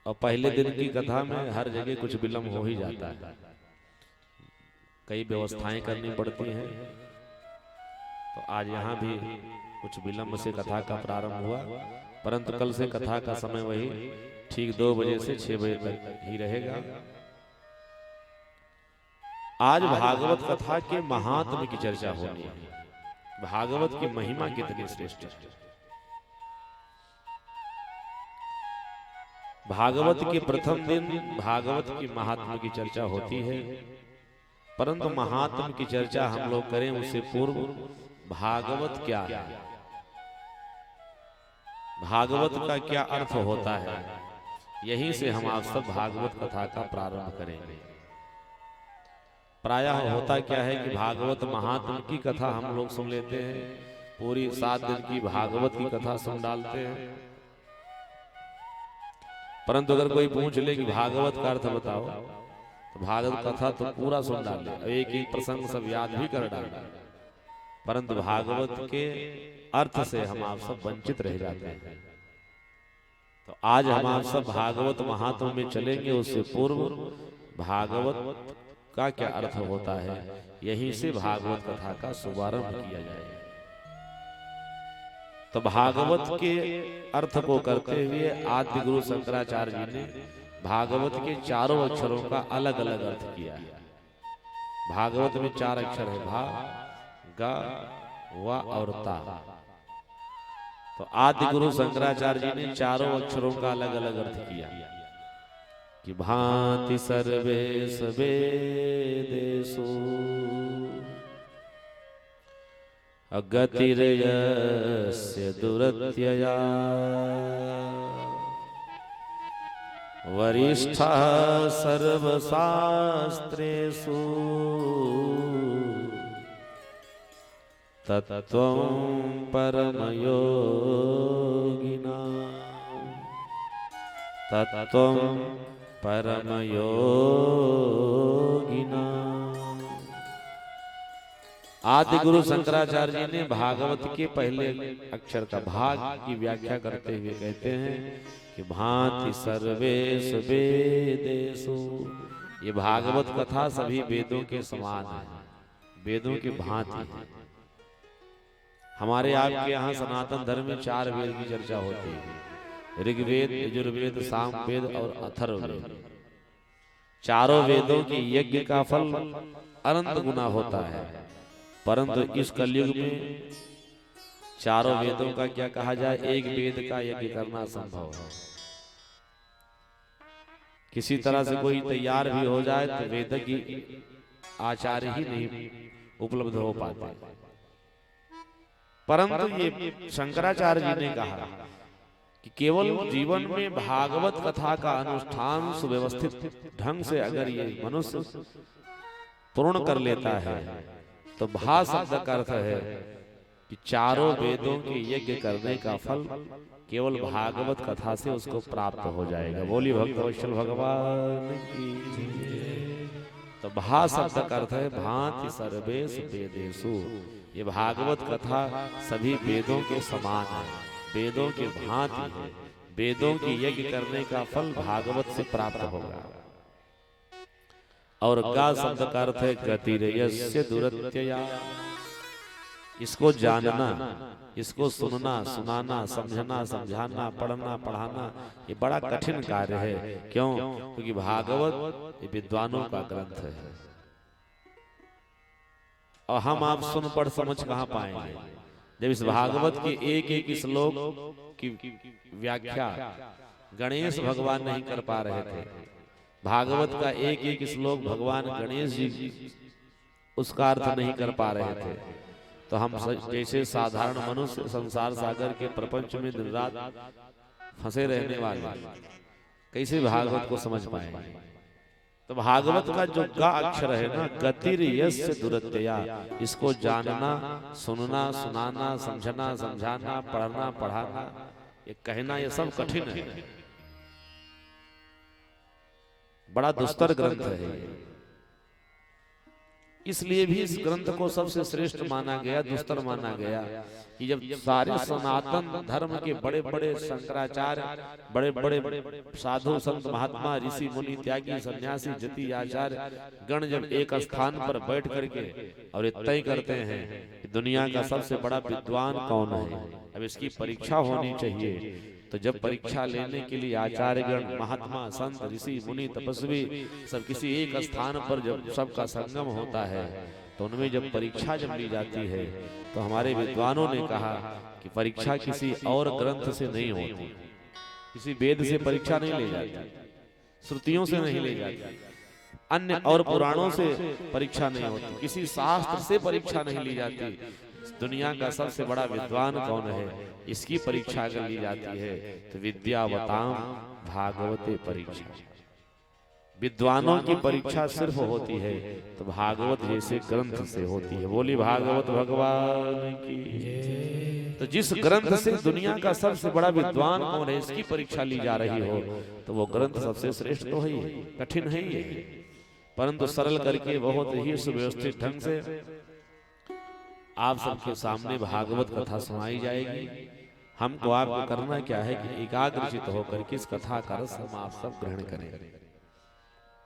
और पहले दिन की कथा में हर जगह कुछ विलंब हो ही जाता है, कई व्यवस्थाएं करनी पड़ती हैं। तो आज यहाँ भी कुछ विलंब से कथा का प्रारंभ हुआ, परंतु कल से कथा का समय वही ठीक 2 बजे से 6 बजे तक ही रहेगा। आज भागवत कथा के महात्म्य की चर्चा होनी है। भागवत की महिमा कितनी श्रेष्ठ है। भागवत के प्रथम दिन भागवत की महात्म्य की चर्चा होती है, परंतु महात्म्य की चर्चा हम लोग करें उससे पूर्व भागवत क्या है, भागवत का क्या अर्थ होता है, यहीं से हम आप सब भागवत कथा का प्रारंभ करेंगे। प्रायः होता क्या है कि भागवत महात्म्य की कथा हम लोग सुन लेते हैं, पूरी 7 दिन की भागवत की कथा सुन डालते हैं। परंतु अगर कोई पूछ ले कि भागवत का अर्थ बताओ, तो भागवत कथा तो पूरा सुन डाले, एक एक प्रसंग सब याद भी कर डाले, परंतु भागवत के अर्थ से हम आप सब वंचित रह जाते हैं। तो आज हम आप सब भागवत महात्म्य में चलेंगे। उससे पूर्व भागवत का क्या अर्थ होता है, यहीं से भागवत कथा का शुभारंभ किया जाए। तो भागवत के अर्थ को करते हुए आदि गुरु शंकराचार्य जी ने भागवत के चारों अक्षरों का अलग अलग अर्थ किया है। भागवत में 4 अक्षर है, भा, गा, वा और ता। तो आदि गुरु शंकराचार्य जी ने चारों अक्षरों का अलग अलग अर्थ किया कि भांति सर्वेश वेदेषु अगतिर्यस्य दुरत्यया वरिष्ठः सर्वशास्त्रेषु तत्त्वं परमयोगिनां तत्त्वं परमयोगिनां। आदि गुरु शंकराचार्य जी ने भागवत के पहले अक्षर का भाग की व्याख्या करते हुए कहते हैं कि भांति सर्वेश वेदेषु। ये भागवत कथा सभी वेदों के समान है, वेदों की भांति है। हमारे आपके यहाँ सनातन धर्म में 4 वेद की चर्चा होती है, ऋग्वेद, यजुर्वेद, सामवेद और अथर्ववेद। चारों वेदों की यज्ञ का फल अनंत गुना होता है, परंतु इस कलयुग में चारों वेदों का क्या कहा जाए, एक वेद का यज्ञ करना संभव है। किसी तरह से कोई तैयार भी हो जाए तो वेद की आचार्य ही नहीं उपलब्ध हो पाते। परंतु ये शंकराचार्य जी ने कहा कि केवल जीवन में भागवत कथा का अनुष्ठान सुव्यवस्थित ढंग से अगर ये मनुष्य पूर्ण कर लेता है तो भा शब्द का अर्थ है कि चारों वेदों के यज्ञ करने का फल केवल भागवत कथा से उसको प्राप्त हो जाएगा। बोली भक्त वत्सल भगवान की। तो भा शब्द का अर्थ है भांति सर्वेश वेदेषु। ये भागवत कथा सभी वेदों के समान है, वेदों के भांति है। वेदों की यज्ञ करने का फल भागवत से प्राप्त होगा। और गा शब्द का अर्थ है गतिर्यस्य दुरत्यया। इसको जानना, इसको सुनना, सुनाना, समझना, समझाना, पढ़ना, पढ़ाना ये बड़ा कठिन कार्य है। क्यों? क्योंकि भागवत ये विद्वानों का ग्रंथ है और हम आप सुन पढ़ समझ कहाँ पाएंगे जब इस भागवत के एक एक श्लोक की व्याख्या गणेश भगवान नहीं कर पा रहे थे। भागवत का एक एक श्लोक भगवान गणेश जी उसका अर्थ नहीं कर पा रहे थे। तो हम जैसे साधारण मनुष्य संसार सागर के प्रपंच में दिन रात फंसे रहने वाले कैसे भागवत को समझ पाएंगे? तो भागवत का जो गा अक्षर है ना, गतिर्यस्य दुरत्यया, इसको जानना, सुनना, सुनाना, समझना, समझाना, पढ़ना, पढ़ाना, ये कहना, ये सब कठिन है। बड़ा दुस्तर ग्रंथ है। इसलिए भी इस ग्रंथ को सबसे श्रेष्ठ माना गया, दुस्तर माना गया कि जब सारे सनातन धर्म के बड़े बड़े शंकराचार्य, बड़े बड़े साधु संत महात्मा ऋषि मुनि त्यागी सन्यासी जति आचार्य गण जब एक स्थान पर बैठ करके और तय करते हैं कि दुनिया का सबसे बड़ा विद्वान कौन है, अब इसकी परीक्षा होनी चाहिए। तो जब परीक्षा लेने के लिए आचार्यगण, महात्मा, संत, ऋषि, मुनि, तपस्वी सब किसी एक स्थान पर जब सबका संगम होता है तो उनमें जब परीक्षा जब ली जाती है तो हमारे विद्वानों ने कहा कि परीक्षा किसी और ग्रंथ से नहीं होती, किसी वेद से परीक्षा नहीं ली जाती, श्रुतियों से नहीं ली जाती, अन्य और पुराणों से परीक्षा नहीं होती, किसी शास्त्र से परीक्षा नहीं ली जाती। दुनिया का सबसे बड़ा विद्वान कौन है इसकी परीक्षा अगर ली जाती है तो विद्यावताम भागवते परीक्षा। विद्वानों की परीक्षा सिर्फ होती है तो भागवत जैसे ग्रंथ से होती है। बोली भागवत भगवान की। तो जिस ग्रंथ से दुनिया का सबसे बड़ा विद्वान कौन है इसकी परीक्षा ली जा रही हो तो वो ग्रंथ सबसे श्रेष्ठ तो है, कठिन है ही, परंतु सरल करके बहुत ही सुव्यवस्थित ढंग से आप सबके सामने भागवत कथा सुनाई जाएगी। हमको आपको करना क्या है कि एकाग्रचित होकर के इस कथा का रस हम आप सब ग्रहण करें।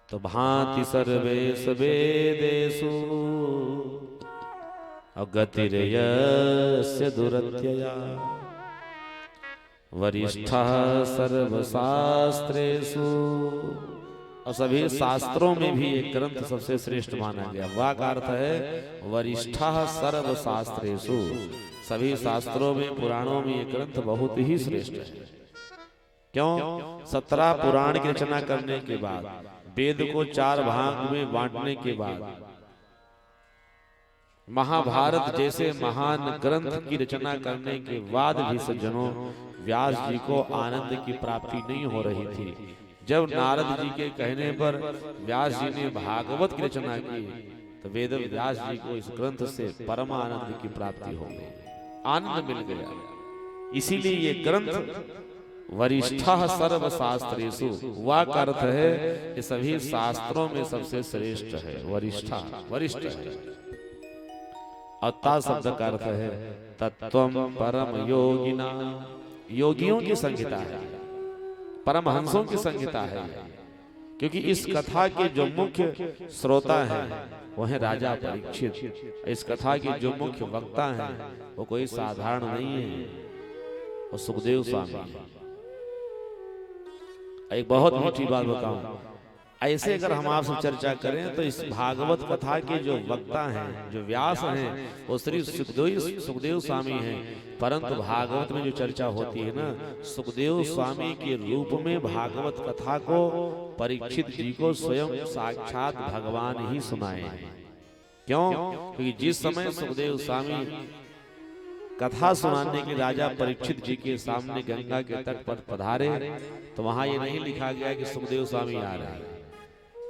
तो भांति सर्वेश वेदेषु गतिर्यस्य दुरत्यया वरिष्ठः सर्वशास्त्रेषु। और सभी शास्त्रों में भी एक ग्रंथ सबसे श्रेष्ठ माना गया। वाह का अर्थ है वरिष्ठः सर्वशास्त्रेषु। सभी शास्त्रों में, पुराणों में ये ग्रंथ बहुत ही श्रेष्ठ है। क्यों? 17 पुराण की रचना करने के बाद, वेद को 4 भाग में बांटने के बाद, महाभारत जैसे महान ग्रंथ की रचना करने के बाद भी सज्जनों व्यास जी को आनंद की प्राप्ति नहीं हो रही थी। जब नारद जी के कहने पर व्यास जी ने भागवत की रचना की तो वेद व्यास जी को इस ग्रंथ से परम आनंद की प्राप्ति हो गई, आनंद मिल गया। इसीलिए ये ग्रंथ वरिष्ठः सर्वशास्त्रेषु, वाह का अर्थ है कि सभी शास्त्रों में सबसे श्रेष्ठ है, वरिष्ठा, वरिष्ठ है। और ता शब्द का अर्थ है तत्वम परम योगिना, योगियों की संहिता है, परमहंसों की संहिता है। क्योंकि इस कथा के जो मुख्य श्रोता हैं वो है राजा परीक्षित। इस कथा के जो मुख्य वक्ता हैं वो कोई साधारण नहीं है, वो सुखदेव स्वामी। एक बहुत मीठी बात बताऊं, ऐसे अगर हम आपसे चर्चा करें तो इस भागवत कथा के जो वक्ता हैं, जो व्यास हैं, वो श्री सुखदेव स्वामी हैं। परंतु भागवत में जो चर्चा होती है ना, सुखदेव स्वामी के रूप में भागवत कथा को परीक्षित जी को स्वयं साक्षात भगवान ही सुनाए हैं। क्यों? क्योंकि जिस समय सुखदेव स्वामी कथा सुनाने के राजा परीक्षित जी के सामने गंगा के तट पर पधारे तो वहां ये नहीं लिखा गया कि सुखदेव स्वामी आ रहे हैं,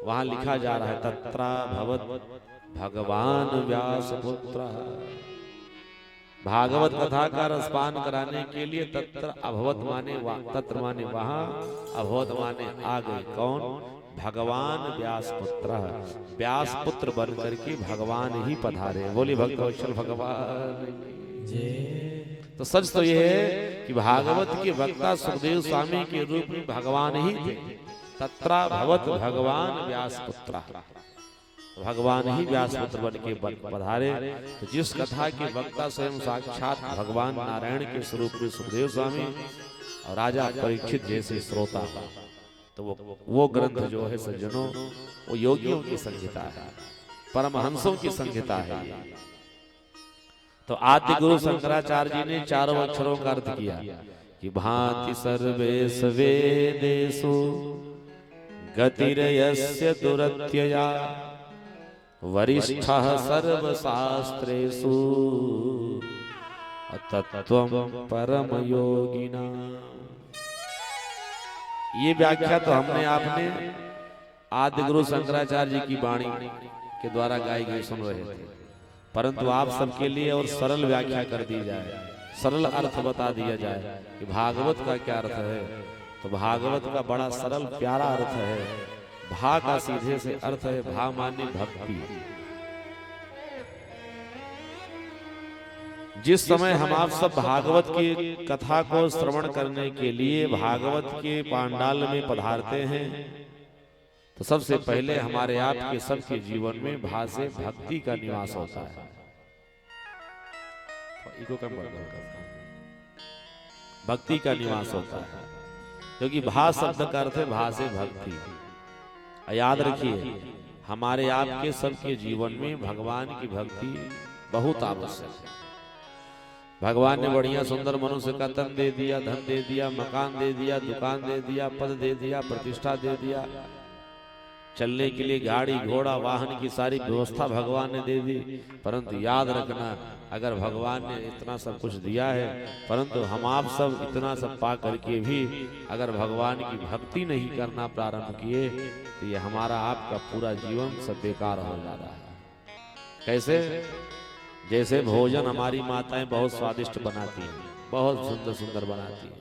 वहां लिखा जा रहा है तत्रा भवत भगवान व्यास पुत्र। भागवत कथा का रसपान कराने के लिए तत्र अभवत माने तत्र माने वहां, अभवत माने आ गए। कौन? भगवान व्यास पुत्र, व्यास पुत्र बन करके भगवान ही पधारे। बोली भक्तवत्सल भगवान। तो सच तो यह है कि भागवत के वक्ता सुखदेव स्वामी के रूप में भगवान ही थे। तत्रा भवत भगवान व्यास पुत्र, भगवान ही व्यास पुत्र बन के पधारे। तो जिस कथा के वक्ता स्वयं साक्षात भगवान नारायण के स्वरूप में सुखदेव स्वामी और राजा परीक्षित जैसे श्रोता, तो वो ग्रंथ जो है सज्जनों, वो योगियों की संहिता है, परमहंसों की संहिता है। तो आद्य गुरु शंकराचार्य जी ने चारों अक्षरों का अर्थ किया कि भांति सर्वेश वेदेषु गतिरयस्य दुरत्यया वरिष्ठः सर्वशास्त्रेषु तत्त्वं परम योगिना। ये व्याख्या तो हमने आपने आदि गुरु शंकराचार्य जी की वाणी के द्वारा गाई गई सुन रहे थे, परंतु आप सबके लिए और सरल व्याख्या कर दी जाए, सरल अर्थ बता दिया जाए कि भागवत का क्या अर्थ है। तो भागवत का बड़ा सरल प्यारा अर्थ है। भा का सीधे से अर्थ है भा माने भक्ति। जिस समय हम आप सब भागवत की कथा को श्रवण करने के लिए भागवत के पांडाल में पधारते हैं, तो सबसे पहले हमारे आपके सबके जीवन में भा से भक्ति का निवास होता है। भक्ति का निवास होता है, क्योंकि भा शब्द का अर्थ है भा से भक्ति। याद रखिए, हमारे आपके सबके जीवन में भगवान की भक्ति बहुत आवश्यक है। भगवान ने बढ़िया सुंदर मनुष्य का तन दे दिया, धन दे दिया, मकान दे दिया, दुकान दे दिया, पद दे दिया, प्रतिष्ठा दे दिया, चलने के लिए गाड़ी घोड़ा वाहन की सारी व्यवस्था भगवान ने दे दी। परंतु याद रखना, अगर भगवान ने इतना सब कुछ दिया है, परंतु हम आप सब इतना सब पा करके भी अगर भगवान की भक्ति नहीं करना प्रारंभ किए, तो ये हमारा आपका पूरा जीवन सब बेकार हो जा रहा है। कैसे? जैसे भोजन हमारी माताएं बहुत स्वादिष्ट बनाती हैं, बहुत सुंदर सुंदर बनाती हैं,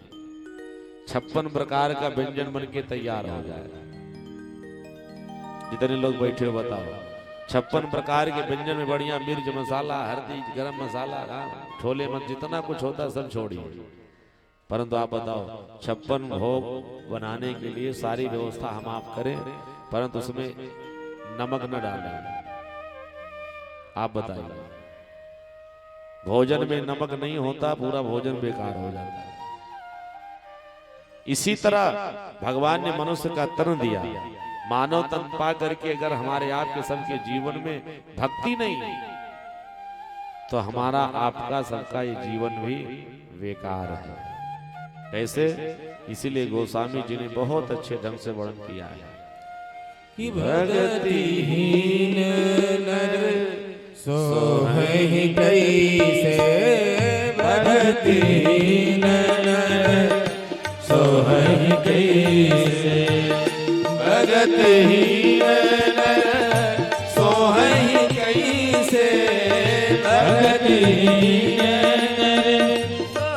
56 प्रकार का व्यंजन बन के तैयार हो जाए। जितने लोग बैठे हो बताओ, 56 प्रकार के व्यंजन में बढ़िया मिर्च मसाला, हल्दी, गरम मसाला, छोले मत, जितना कुछ होता सब छोड़िए। परंतु आप बताओ, 56 भोग बनाने के लिए सारी व्यवस्था हम आप करें, परंतु उसमें नमक न डालें। आप बताइए, भोजन में नमक नहीं होता, पूरा भोजन बेकार हो जाता है। इसी तरह भगवान ने मनुष्य का तन दिया, मानव तन पा करके अगर हमारे आपके सबके जीवन में भक्ति नहीं, तो हमारा आपका सबका ये जीवन भी बेकार है। कैसे? इसीलिए गोस्वामी जी ने बहुत अच्छे ढंग से वर्णन किया है कि भगतिहीन नर सोहहि कैसे, भगतिहीन नर सोहहि कैसे, भगतिहीन नर सोहहि कैसे, भगतिहीन नर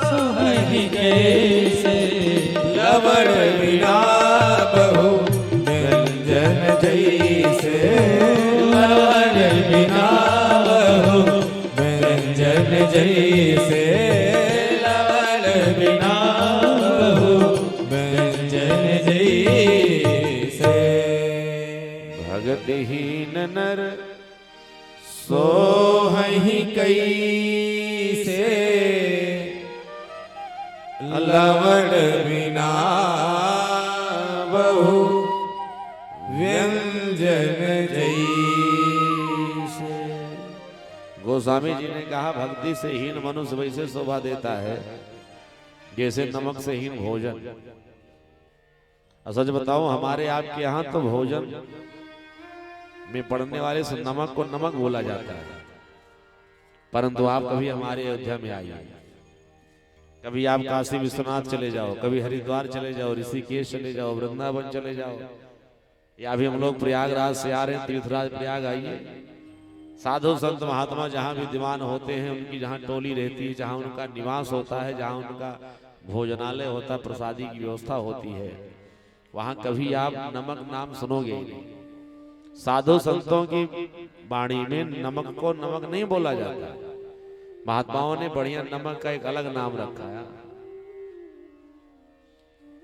सोहहि कैसे, लवण बिना बहु व्यंजन जैसे, लवण बिना जैसे, लवण बिना बहु व्यंजन जैसे, भगतिहीन नर सोहहि कैसे, लवण बिना बहु व्यंजन जैसे। गोस्वामी जी ने कहा, भक्ति से हीन मनुष्य वैसे शोभा देता है जैसे नमक से हीन भोजन। सच बताऊं, हमारे आपके यहाँ तो भोजन में पड़ने वाले नमक को नमक बोला जाता है, परंतु आप कभी हमारे अयोध्या में आइए, कभी आप काशी विश्वनाथ चले जाओ, कभी हरिद्वार चले जाओ, ऋषिकेश चले जाओ, वृंदावन चले जाओ, या अभी हम लोग प्रयागराज से आ रहे हैं, तीर्थराज प्रयाग आइए। साधु संत महात्मा जहाँ विद्यमान होते हैं, उनकी जहाँ टोली रहती है, जहाँ उनका निवास होता है, जहाँ उनका भोजनालय होता है, प्रसादी की व्यवस्था होती है, वहां कभी आप नमक नाम सुनोगे ही नहीं। साधु संतों की वाणी में नमक को नमक नहीं बोला जाता। महात्माओं ने बढ़िया नमक का एक अलग नाम रखा है,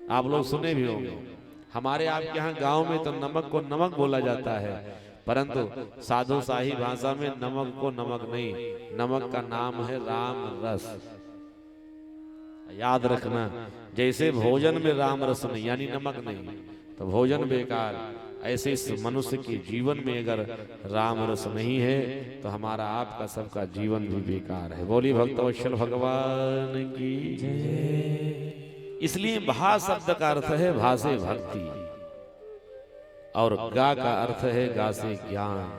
आप लोग सुने भी होंगे। हमारे आपके यहाँ गांव में तो नमक को नमक बोला जाता है, परंतु साधु शाही भाषा में नमक को नमक नहीं, नमक का नाम है राम रस। याद रखना, जैसे भोजन में राम रस नहीं यानी नमक नहीं तो भोजन बेकार, ऐसे इस मनुष्य के जीवन में अगर राम रस नहीं है तो हमारा आपका सबका जीवन भी बेकार है। बोली भक्तवत्सल भगवान की जय। इसलिए भा शब्द का अर्थ है भा से भक्ति, और गा का अर्थ है गा से ज्ञान।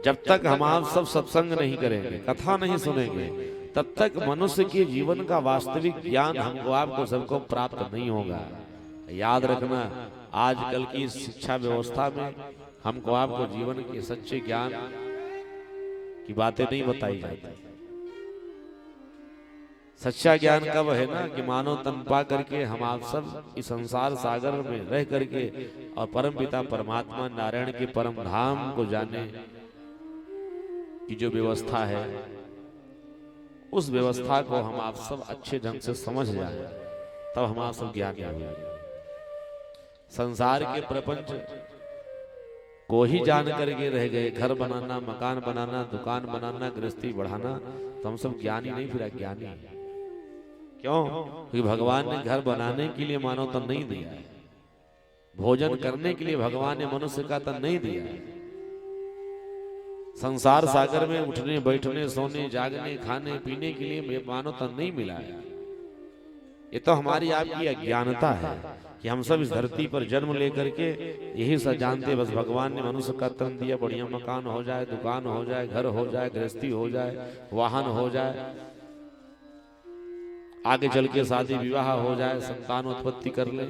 जब तक हम आप सब सत्संग नहीं करेंगे, कथा नहीं सुनेंगे, तब तक मनुष्य के जीवन का वास्तविक ज्ञान हमको आपको सबको प्राप्त नहीं होगा। याद रखना, आजकल की शिक्षा व्यवस्था में हमको आपको जीवन के सच्चे ज्ञान की बातें नहीं बताई जाती। सच्चा ज्ञान कब है ना कि मानव तन पा करके हम आप सब इस संसार सागर में रह करके और परमपिता परमात्मा नारायण के परम धाम को जाने की जो व्यवस्था है, उस व्यवस्था को हम आप सब अच्छे ढंग से समझ जाए, तब हम आप सब ज्ञानी होंगे। संसार के प्रपंच को ही जान करके रह गए, घर बनाना, मकान बनाना, दुकान बनाना, गृहस्थी बढ़ाना, तो हम सब ज्ञानी नहीं, फिर अज्ञानी। क्यों? क्योंकि भगवान ने घर बनाने के लिए मानव तन नहीं दिया है, भोजन करने के लिए भगवान ने मनुष्य का तन नहीं दिया है, संसार सागर में उठने बैठने सोने जागने खाने पीने के लिए मानव तन नहीं मिला है। ये तो हमारी आपकी अज्ञानता है कि हम सब इस धरती पर जन्म लेकर के यही सब जानते, बस भगवान ने मनुष्य का तन दिया, बढ़िया मकान हो जाए, दुकान हो जाए, घर हो जाए, गृहस्थी हो जाए, वाहन हो जाए, आगे चल के शादी विवाह हो जाए, संतान उत्पत्ति कर ले।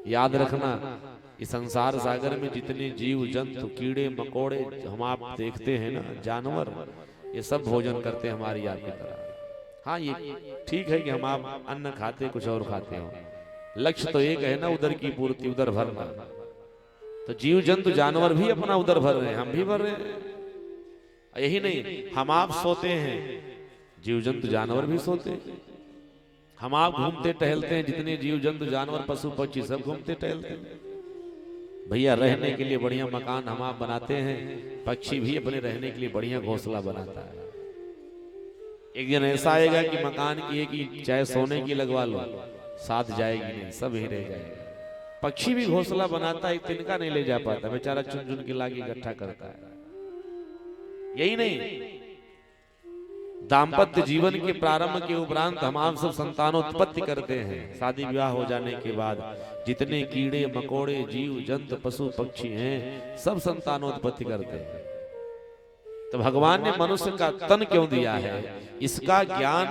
याद रखना, इस संसार सागर में जितने जीव जंतु कीड़े मकोड़े हम आप देखते हैं ना, जानवर, ये सब भोजन करते हैं हमारी आपकी तरह। हाँ, ये ठीक है कि हम आप अन्न खाते कुछ और खाते हो, लक्ष्य तो एक है ना, उदर की पूर्ति, उदर भरना। तो जीव जंतु जानवर भी अपना उदर भर रहे हैं, हम भी भर रहे हैं। यही नहीं, हम आप सोते हैं, जीव जंतु जानवर भी सोते हैं। हम आप घूमते टहलते हैं, जितने जीव जंतु जानवर पशु पक्षी सब घूमते टहलते हैं। भैया रहने के लिए बढ़िया मकान हम आप बनाते हैं, पक्षी भी अपने रहने के लिए बढ़िया घोंसला बनाता है। एक दिन ऐसा आएगा कि मकान की एक ही चाहे सोने की लगवा लो, साथ जाएगी नहीं, सब ही रह जाएगा। पक्षी भी घोंसला बनाता है, तिनका नहीं ले जा पाता, बेचारा चुन चुन के लाके इकट्ठा करता है। यही नहीं, दाम्पत्य जीवन के प्रारंभ के उपरांत हम आप सब संतानोत्पत्ति करते हैं। शादी विवाह हो जाने के बाद जितने कीड़े मकोड़े जीव जंतु पशु पक्षी हैं, सब संतानोत्पत्ति करते हैं। तो भगवान ने मनुष्य का तन क्यों दिया है? इसका ज्ञान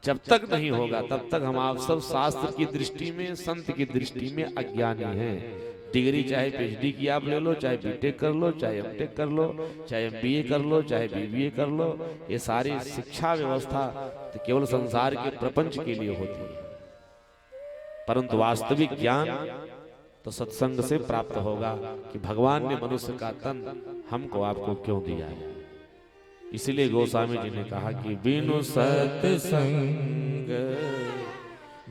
जब तक नहीं होगा तब तक हम आप सब शास्त्र की दृष्टि में, संत की दृष्टि में अज्ञानी हैं। डिग्री चाहे पीएचडी की आप ले लो, चाहे बीटेक कर लो, चाहे एमटेक कर लो, चाहे एमबीए कर लो, चाहे बीबीए कर लो, ये सारी शिक्षा व्यवस्था तो केवल संसार के प्रपंच के लिए होती है, परंतु वास्तविक ज्ञान तो सत्संग से प्राप्त होगा कि भगवान ने मनुष्य का तन हमको आपको क्यों दिया है। इसीलिए गोस्वामी जी ने कहा कि बिनु सत्संग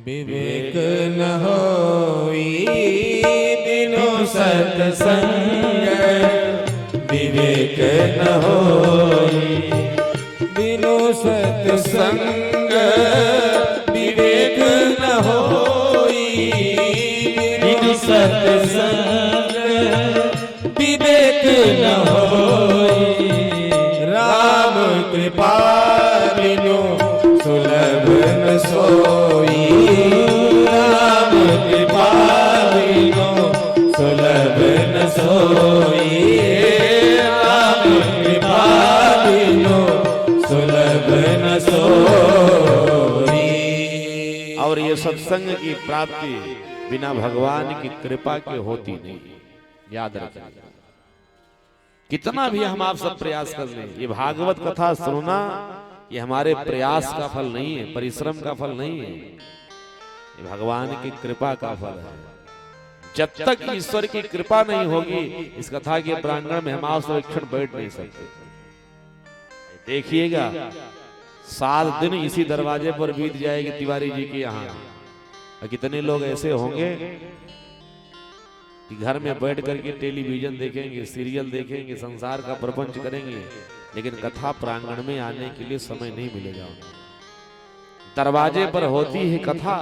विवेक न होई, बिनु सत्संग विवेक न होई, बिनु सत्संग विवेक न होई, बिनु सत्संग विवेक न होई, राम कृपा बिनु सुलभ न सोई, राम कृपा बिनु सुलभ न सोई, सत्संग की प्राप्ति बिना भगवान की कृपा के होती नहीं, याद रखिए। कितना भी हम आप सब प्रयास कर लें, ये भागवत कथा सुनना ये हमारे प्रयास का फल नहीं है, परिश्रम का फल नहीं है, ये भगवान की कृपा का फल है। जब तक ईश्वर की कृपा नहीं होगी इस कथा के प्रांगण में हम आप सब एक क्षण बैठ नहीं सकते। देखिएगा 7 दिन इसी दरवाजे पर बीत जाएगी तिवारी जी के यहाँ। कितने लोग ऐसे होंगे कि घर में बैठ करके टेलीविजन देखेंगे, सीरियल देखेंगे, संसार का प्रपंच करेंगे, लेकिन कथा प्रांगण में आने के लिए समय नहीं मिलेगा। दरवाजे पर होती है कथा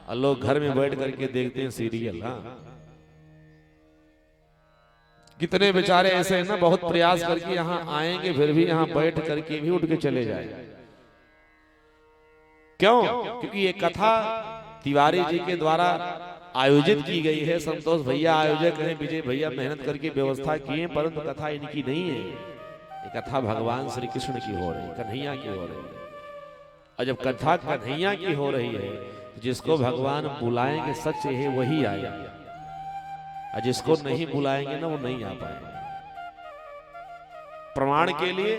और लोग घर में बैठ करके देखते हैं सीरियल। हाँ, कितने बेचारे ऐसे हैं ना, बहुत प्रयास करके यहाँ आएंगे फिर भी यहाँ बैठ करके भी उठ के चले जाए। क्यों? क्योंकि ये कथा तिवारी जी के द्वारा आयोजित की गई है। संतोष भैया आयोजक हैं, विजय भैया मेहनत करके व्यवस्था किए, परंतु कथा इनकी नहीं है। ये कथा भगवान श्री कृष्ण की हो रही, कन्हैया की हो रही है। और जब कथा कन्हैया की हो रही है, जिसको भगवान बुलाएंगे सच है वही आएगा, और जिसको नहीं बुलाएंगे ना वो नहीं आ पाएगा। प्रमाण के लिए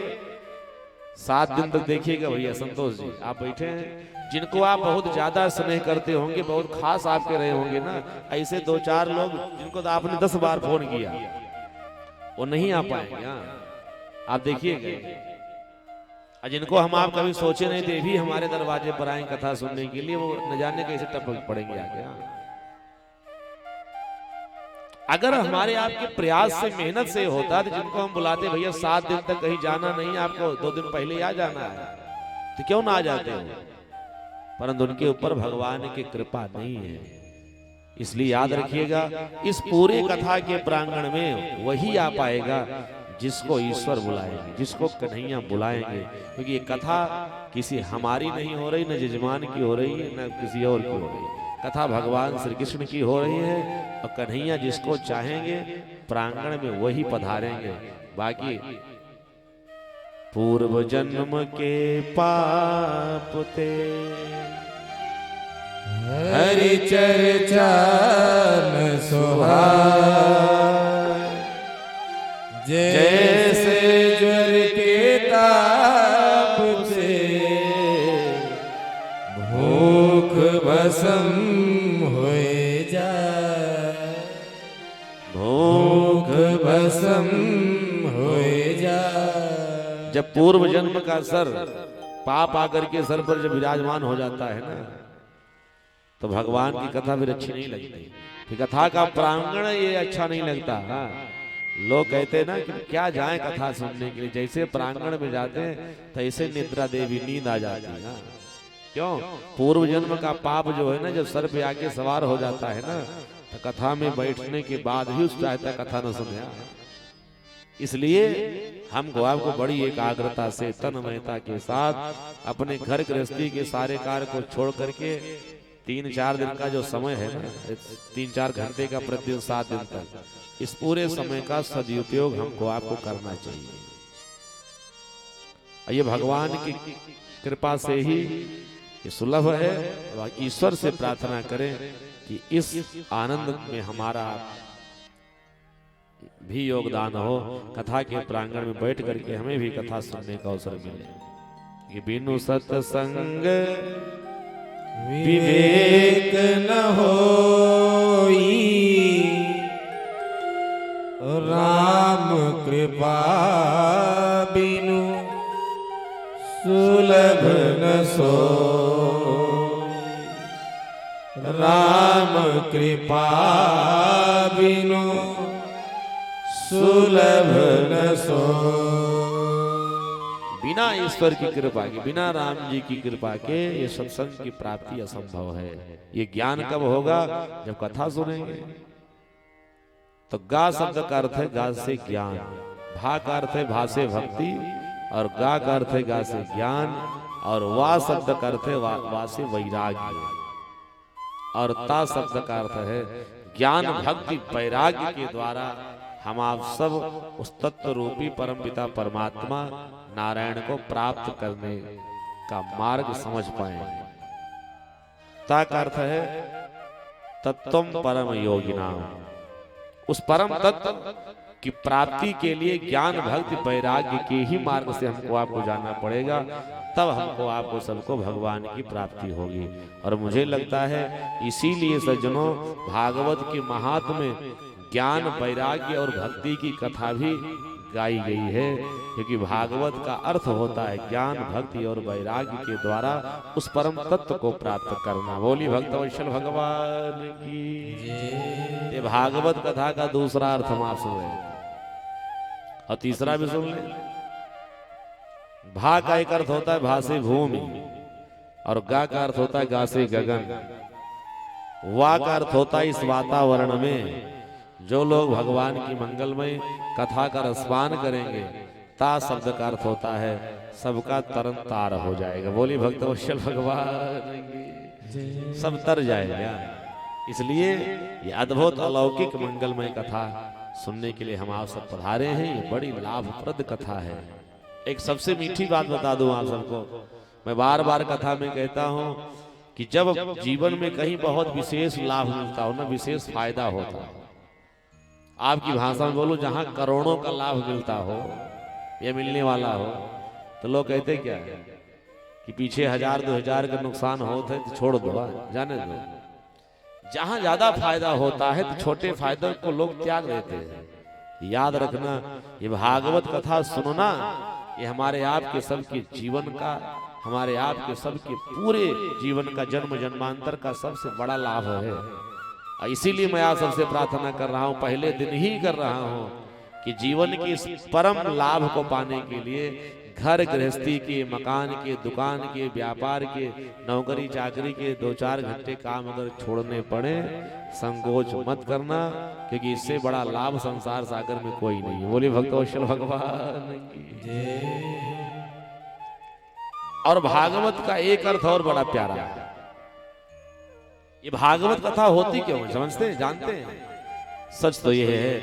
7 दिन तक देखिएगा भैया संतोष जी, आप बैठे हैं, जिनको आप बहुत ज्यादा स्नेह करते होंगे, बहुत खास आपके रहे होंगे ना, ऐसे 2-4 लोग जिनको तो आपने 10 बार फोन किया वो नहीं आ पाएंगे। आप देखिएगा, और जिनको हम आप कभी सोचे नहीं थे भी हमारे दरवाजे पर आए कथा सुनने के लिए, वो न जाने कैसे टपक पड़ेंगे आगे। अगर हमारे आपके प्रयास से मेहनत से होता तो जिनको हम बुलाते भैया 7 दिन तक कहीं जाना नहीं, आपको 2 दिन पहले आ जाना है, तो क्यों ना आ जाते हो? परंतु उनके ऊपर भगवान की कृपा नहीं है। इसलिए याद रखिएगा, इस पूरे कथा के प्रांगण में वही आ पाएगा जिसको ईश्वर बुलाएंगे, जिसको कन्हैया बुलाएंगे। क्योंकि ये कथा किसी हमारी नहीं हो रही, न जजमान की हो रही है, न किसी और की हो रही है। कथा भगवान श्री कृष्ण की हो रही है, और कन्हैया जिसको चाहेंगे प्रांगण में वही पधारेंगे। बाकी पूर्व जन्म के पाप ते हरि चर्चा न सुहाए, जैसे ज्वर के ताप से भूख भस्म होए जाए, भूख भस्म होए जाए। जब पूर्व जन्म का सर पाप आकर के सर पर जब विराजमान हो जाता है ना, तो भगवान की कथा फिर अच्छी नहीं लगती, फिर कथा का प्रांगण ये अच्छा नहीं लगता। हाँ, लोग कहते हैं ना कि क्या जाएं कथा सुनने के लिए, जैसे प्रांगण में जाते हैं तैसे निद्रा देवी नींद आ जाती है। क्यों? पूर्व जन्म का पाप जो है ना, जब सर पे आके सवार हो जाता है ना, तो कथा में बैठने के बाद भी उस चाहता कथा न सुने। इसलिए हमको आपको बड़ी एकाग्रता से तन्मयता के साथ अपने घर गृहस्थी के सारे कार्य को छोड़ करके 3-4 दिन का जो समय है ना, 3-4 घंटे का प्रतिदिन 7 दिन तक, इस पूरे समय का सदुपयोग हमको आपको करना चाहिए। ये भगवान की कृपा से ही ये सुलभ है। ईश्वर से प्रार्थना करें कि इस आनंद में हमारा भी योगदान हो, कथा के प्रांगण में बैठ करके हमें भी कथा सुनने का अवसर मिले। कि बिनु सत्संग विवेक न होई, राम कृपा बिनु सुलभ न सोई, राम कृपा बिनु सुलभ न सोई। बिना ईश्वर की कृपा के, बिना राम जी की कृपा के ये सत्संग की प्राप्ति असंभव है। ये ज्ञान कब होगा? जब कथा सुनेंगे। तो गा शब्द का अर्थ है गा से ज्ञान, भा का अर्थ है भा से भक्ति, और गा का अर्थ है गा से ज्ञान, और वा शब्द का अर्थ है वा से वैराग्य, और ता शब्द का अर्थ है ज्ञान भक्ति वैराग्य के द्वारा हम आप सब उस तत्व रूपी परमपिता परमात्मा नारायण को प्राप्त करने का मार्ग समझ पाएंगे। ता का अर्थ है तत्वम परम योगिनाम, उस परम तत्व की प्राप्ति के लिए ज्ञान भक्ति वैराग्य के ही मार्ग से हमको आपको जाना पड़ेगा, तब हमको आपको सबको भगवान की प्राप्ति होगी। और मुझे लगता है इसीलिए सज्जनों भागवत के महात्म में ज्ञान वैराग्य और भक्ति की कथा भी गाई गई है, क्योंकि भागवत का अर्थ होता है ज्ञान भक्ति और वैराग्य के द्वारा उस परम तत्व को प्राप्त करना। बोली भक्त वत्सल भगवान की। ये भागवत कथा का दूसरा अर्थ हम आप सुन रहे और तीसरा भी सुन ले। भा का एक अर्थ होता है भा से भूमि, और गा का अर्थ होता है गा से गगन, वा का अर्थ होता है इस वातावरण में जो लोग भगवान की मंगलमय कथा का रसपान करेंगे, ता शब्द का अर्थ होता है सबका तरन तार हो जाएगा। बोली भक्त वत्सल भगवान की, सब तर जाएगा। इसलिए ये अद्भुत अलौकिक मंगलमय कथा सुनने के लिए हम आप सब पधारे हैं। ये बड़ी लाभप्रद कथा है। एक सबसे मीठी बात बता दूं आप सबको, मैं बार बार कथा में कहता हूं कि जब जीवन में कहीं बहुत विशेष लाभ मिलता हो ना, विशेष फायदा होता है, आपकी भाषा में बोलो जहां करोड़ों का लाभ मिलता हो या मिलने वाला हो, तो लोग कहते क्या है कि पीछे 1000-2000 का नुकसान होता है तो छोड़ दो, जाने दो। जहां ज्यादा फायदा होता है तो छोटे फायदे को लोग त्याग देते हैं। याद रखना, ये भागवत कथा सुनना ये हमारे आपके सबके जीवन का, हमारे आपके सबके पूरे जीवन का, जन्म जन्मांतर का सबसे बड़ा लाभ है। इसीलिए मैं आप सबसे प्रार्थना कर रहा हूं, पहले दिन ही कर रहा हूं कि जीवन के इस परम लाभ को पाने के लिए घर गृहस्थी के, मकान के, दुकान के, व्यापार के, नौकरी चाकरी के 2-4 घंटे काम अगर छोड़ने पड़े, संकोच मत करना, क्योंकि इससे बड़ा लाभ संसार सागर में कोई नहीं है। बोली भक्त वत्सल भगवान की। और भागवत का एक अर्थ और बड़ा प्यारा है। ये भागवत कथा होती क्यों है समझते हैं, जानते हैं? सच तो यह है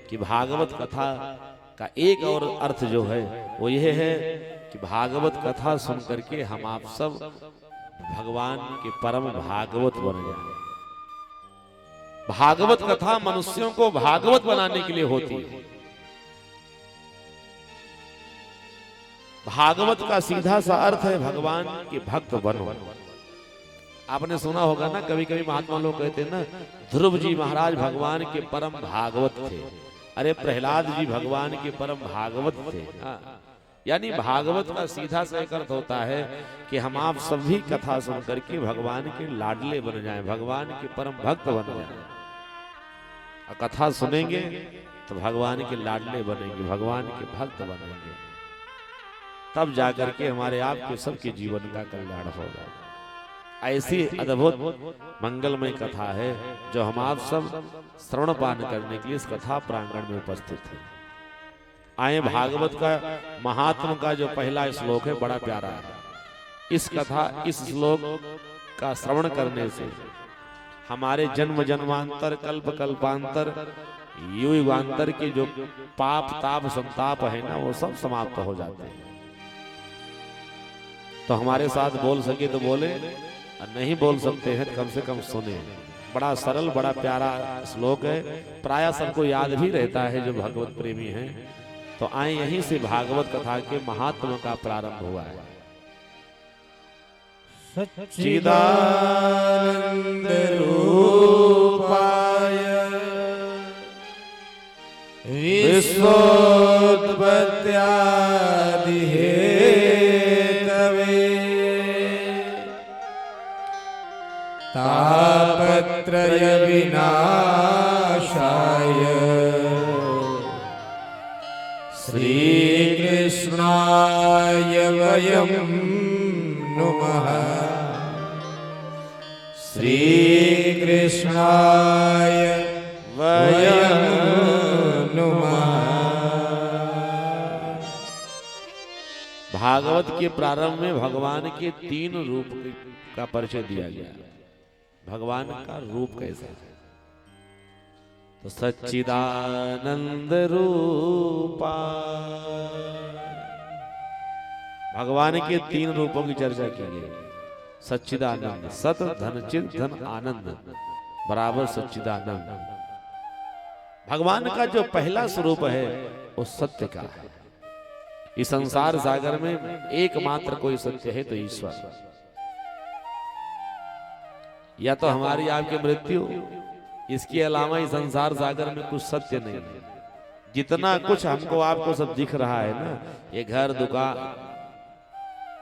कि भागवत कथा का एक और अर्थ जो है वो यह है कि भागवत कथा सुन करके हम आप सब भगवान के परम भागवत बन जाए। भागवत कथा मनुष्यों को भागवत बनाने के लिए होती है। भागवत का सीधा सा अर्थ है भगवान के भक्त बनो। आपने सुना होगा ना, कभी कभी महात्मा लोग कहते हैं ना, ध्रुव जी महाराज भगवान के परम भागवत थे। अरे प्रहलाद जी भगवान के परम भागवत थे। यानी भागवत का सीधा सा एक अर्थ होता है कि हम आप सभी कथा सुन करके भगवान के लाडले बन जाएं, भगवान के परम भक्त बन जाएं। और कथा सुनेंगे तो भगवान के लाडले बनेंगे, भगवान के भक्त बनेंगे, तब जाकर के हमारे आपके सबके जीवन का कल्याण होगा। ऐसी अद्भुत मंगलमय कथा है जो हम आप सब श्रवण पान करने के लिए इस कथा प्रांगण में उपस्थित हैं। आए भागवत का महात्म का जो पहला श्लोक है बड़ा प्यारा है। इस कथा, इस श्लोक का श्रवण करने से हमारे जन्म जन्मांतर, कल्प कल्पांतर, युग युगांतर के जो पाप ताप संताप है ना, वो सब समाप्त हो जाते हैं। तो हमारे साथ बोल सके तो बोले, और नहीं बोल सकते हैं तो कम से कम सुने। बड़ा सरल, बड़ा प्यारा श्लोक है, प्राय सबको याद भी रहता है जो भगवत प्रेमी हैं। तो आए यहीं से भागवत कथा के महात्म का प्रारंभ हुआ है। सच्चिदानंद रूपाय विश्वोत्पत्त्यादि हेतवे तापत्रय विनाशाय श्रीकृष्णाय वयं नुमः। श्रीकृष्णाय वयं नुमः। भागवत के प्रारंभ में भगवान के 3 रूप का परिचय दिया गया। भगवान का रूप कैसा है? तो सच्चिदानंद रूपा, भगवान के 3 रूपों की चर्चा की गई। सच्चिदानंद। सत धन चिद धन आनंद बराबर सच्चिदानंद। भगवान का जो पहला स्वरूप है वो सत्य का है। इस संसार सागर में एकमात्र कोई सत्य है तो ईश्वर। या तो हमारी आपकी मृत्यु, इसके अलावा इस संसार सागर में कुछ सत्य नहीं है। जितना कुछ हमको आपको सब दिख रहा है ना, ये घर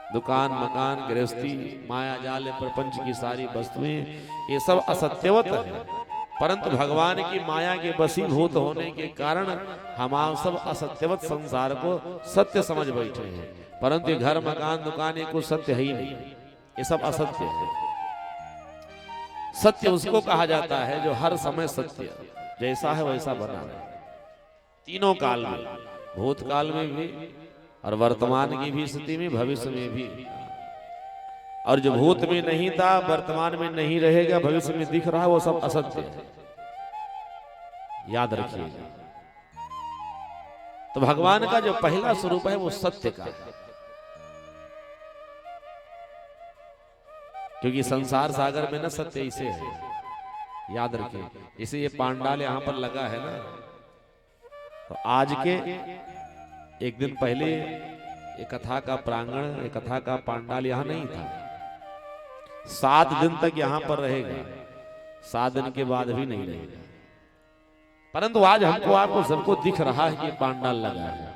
दुकान मकान गृहस्थी माया जाल प्रपंच की सारी वस्तुएं, ये सब असत्यवत है। परंतु भगवान की माया के वशीभूत होने के कारण हम आप सब असत्यवत संसार को सत्य समझ बैठे हैं। परंतु ये घर मकान दुकान ये कुछ सत्य है ही नहीं, ये सब असत्य है। सत्य उसको कहा जाता है जो हर समय सत्य जैसा है वैसा बना रहे, तीनों काल में, भूतकाल में भी और वर्तमान की भी स्थिति में, भविष्य में भी। और जो भूत में नहीं था, वर्तमान में नहीं रहेगा, भविष्य में दिख रहा है, वो सब असत्य है, याद रखिएगा। तो भगवान का जो पहला स्वरूप है वो सत्य का है, क्योंकि संसार सागर में ना सत्य इसे है, याद रखिए। इसे ये पांडाल यहां पर लगा है ना, तो आज के एक दिन पहले एक कथा का प्रांगण, एक कथा का पांडाल यहां नहीं था। 7 दिन तक यहां पर रहेगा, 7 दिन के बाद भी नहीं रहेगा। परंतु आज हमको आपको सबको दिख रहा है कि पांडाल लगा है,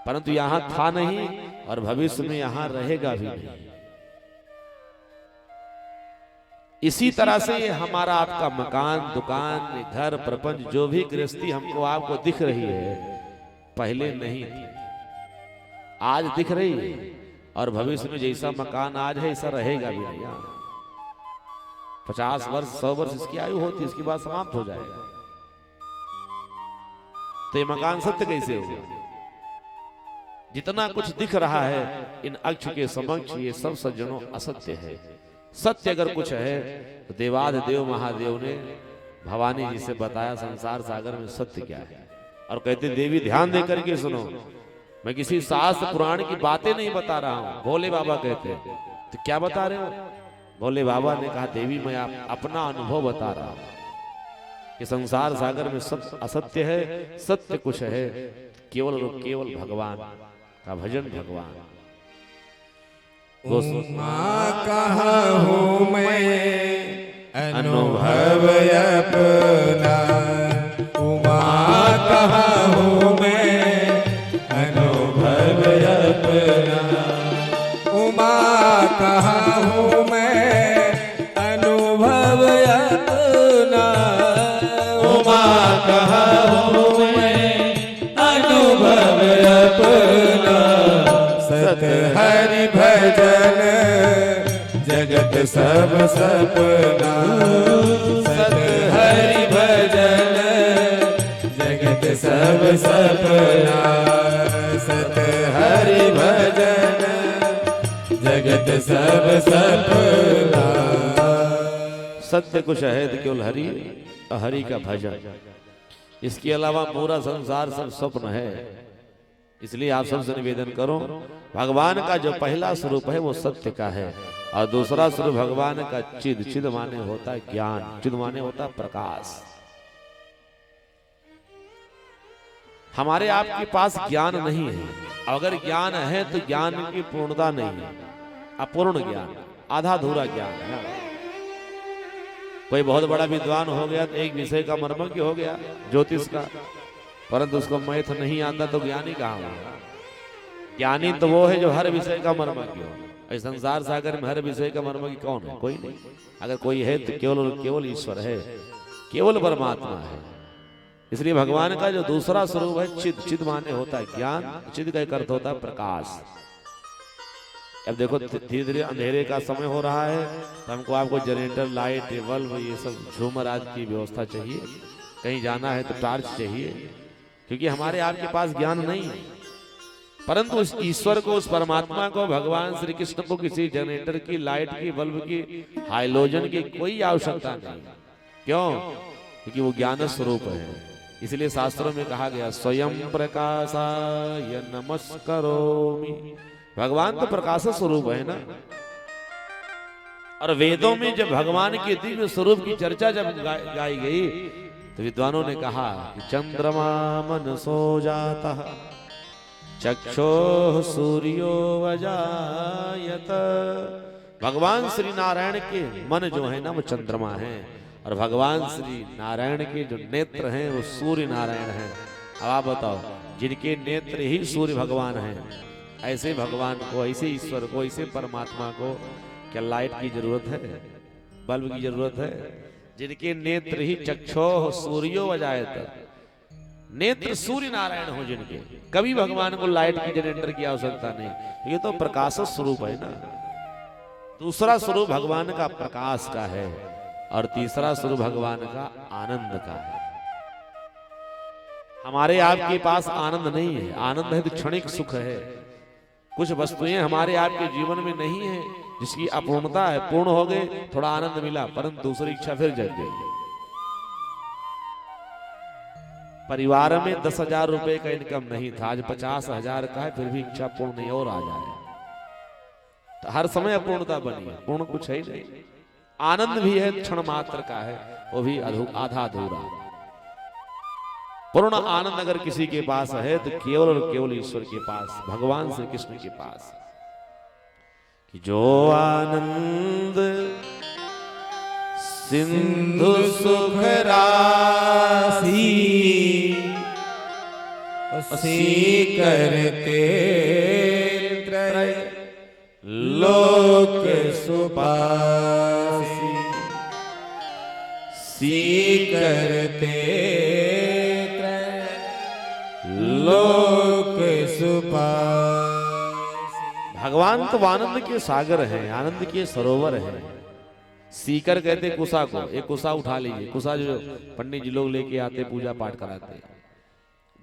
परंतु यहां था नहीं और भविष्य में यहां रहेगा भी नहीं। इसी तरह से हमारा आपका मकान दुकान घर प्रपंच जो भी गृहस्थी हमको आपको दिख रही है, पहले नहीं थी, आज दिख रही है। और भविष्य में जैसा मकान आज है ऐसा रहेगा भी नहीं। 50 वर्ष 100 वर्ष इसकी आयु होती, इसके बाद समाप्त हो जाएगा। तो ये मकान सत्य कैसे होगा? जितना कुछ दिख रहा है इन अक्ष के समक्ष ये सब सज्जनों असत्य है। सत्य अगर कुछ है तो देवाधिदेव महादेव ने भवानी जी से बताया संसार सागर में सत्य क्या है। और कहते देवी ध्यान दे करके सुनो, मैं किसी शास्त्र पुराण की बातें नहीं बता रहा हूं। भोले बाबा कहते तो क्या बता रहे हो? भोले बाबा ने कहा देवी मैं अपना अनुभव बता रहा हूं कि संसार सागर में सब असत्य है, सत्य कुछ है केवल और केवल भगवान का भजन। भगवान उमा कहा हूँ मैं अनुभव अपना, उमा कहा हूँ मैं अनुभव अपना, उमा कहा हूँ मैं अनुभव अपना, उमा कहा हूँ मैं अनुभव अपना। सत हरि भजन जगत सब सपना, सत हरि भजन जगत सब सपना, सत हरि भजन जगत सब सपना। सत्य कुछ है तो केवल हरि, हरि का भजन, इसके अलावा पूरा संसार सब स्वप्न है। इसलिए आप सबसे निवेदन करो, भगवान का जो पहला स्वरूप है वो सत्य का है, और दूसरा स्वरूप भगवान का चिद, चिद माने होता है ज्ञान, चिद माने होता है प्रकाश। हमारे आपके पास ज्ञान नहीं है, अगर ज्ञान है तो ज्ञान की पूर्णता नहीं है, अपूर्ण ज्ञान, आधा अधूरा ज्ञान है। कोई बहुत बड़ा विद्वान हो गया तो एक विषय का मर्मज्ञ हो गया, ज्योतिष का, परंतु उसको मैथ नहीं आता तो ज्ञानी कहाँ होगा? ज्ञानी तो वो है जो हर विषय का मर्मज्ञ हो। इस संसार सागर में हर विषय का मर्मज्ञ कौन है? कोई नहीं। अगर कोई है तो केवल और केवल ईश्वर है, केवल परमात्मा है। इसलिए भगवान का जो दूसरा स्वरूप है चिद, चिद माने होता है ज्ञान, चिद का एक अर्थ होता है प्रकाश। अब देखो धीरे धीरे अंधेरे का समय हो रहा है, तो हमको आपको जनरेटर लाइट बल्ब ये सब झूमर आदि की व्यवस्था चाहिए। कहीं जाना है तो टार्च चाहिए, क्योंकि हमारे आपके पास ज्ञान नहीं है। परंतु उस ईश्वर को, उस परमात्मा को, भगवान श्री कृष्ण को किसी जनरेटर की, लाइट की, बल्ब की, हाइलोजन की कोई आवश्यकता नहीं। क्यों? क्योंकि वो ज्ञान स्वरूप है। इसलिए शास्त्रों में कहा गया स्वयं प्रकाशाय नमस्करोमि। भगवान तो प्रकाश स्वरूप है ना, और वेदों में जब भगवान के दिव्य स्वरूप की चर्चा जब गाई गई तो विद्वानों ने कहा कि चंद्रमा मनसो जाता चक्षो सूर्यो वजायत। भगवान श्री नारायण के मन जो है ना वो चंद्रमा है और भगवान श्री नारायण के जो नेत्र हैं वो सूर्य नारायण हैं। अब आप बताओ, जिनके नेत्र ही सूर्य भगवान हैं, ऐसे भगवान को, ऐसे ईश्वर को, ऐसे परमात्मा को क्या लाइट की जरूरत है, बल्ब की जरूरत है? जिनके नेत्र ही चक्षो सूर्यो वजायत, नेत्र सूर्य नारायण हो जिनके, कभी भगवान को लाइट की जनरेटर की आवश्यकता नहीं। ये तो प्रकाश स्वरूप है ना। दूसरा स्वरूप भगवान का प्रकाश का है और तीसरा स्वरूप भगवान का आनंद का है। हमारे आपके पास आनंद नहीं है। आनंद है तो क्षणिक सुख है। कुछ वस्तुएं हमारे आपके जीवन में नहीं है जिसकी अपूर्णता है। पूर्ण हो गए, थोड़ा आनंद मिला, परंतु दूसरी इच्छा फिर जग गई। परिवार में 10,000 रुपए का इनकम नहीं था, आज 50,000 का है, फिर भी इच्छा पूर्ण नहीं और आ जाए। तो हर समय अपूर्णता बनी है, पूर्ण कुछ है ही नहीं। आनंद भी है, क्षण मात्र का है, वो भी आधा अधूरा। पूर्ण आनंद अगर किसी के पास है तो केवल और केवल ईश्वर के पास, भगवान श्री कृष्ण के पास। कि जो आनंद सिंधु सुख राशि उसी करते त्रय लोक सुपासी, सी करते त्रय लोक सुपासी। भगवान तो आनंद के सागर हैं, आनंद के सरोवर हैं। सीकर कहते कुसा को, एक कुसा उठा लीजिए। कुसा जो पंडित जी लोग लेके आते पूजा पाठ कराते,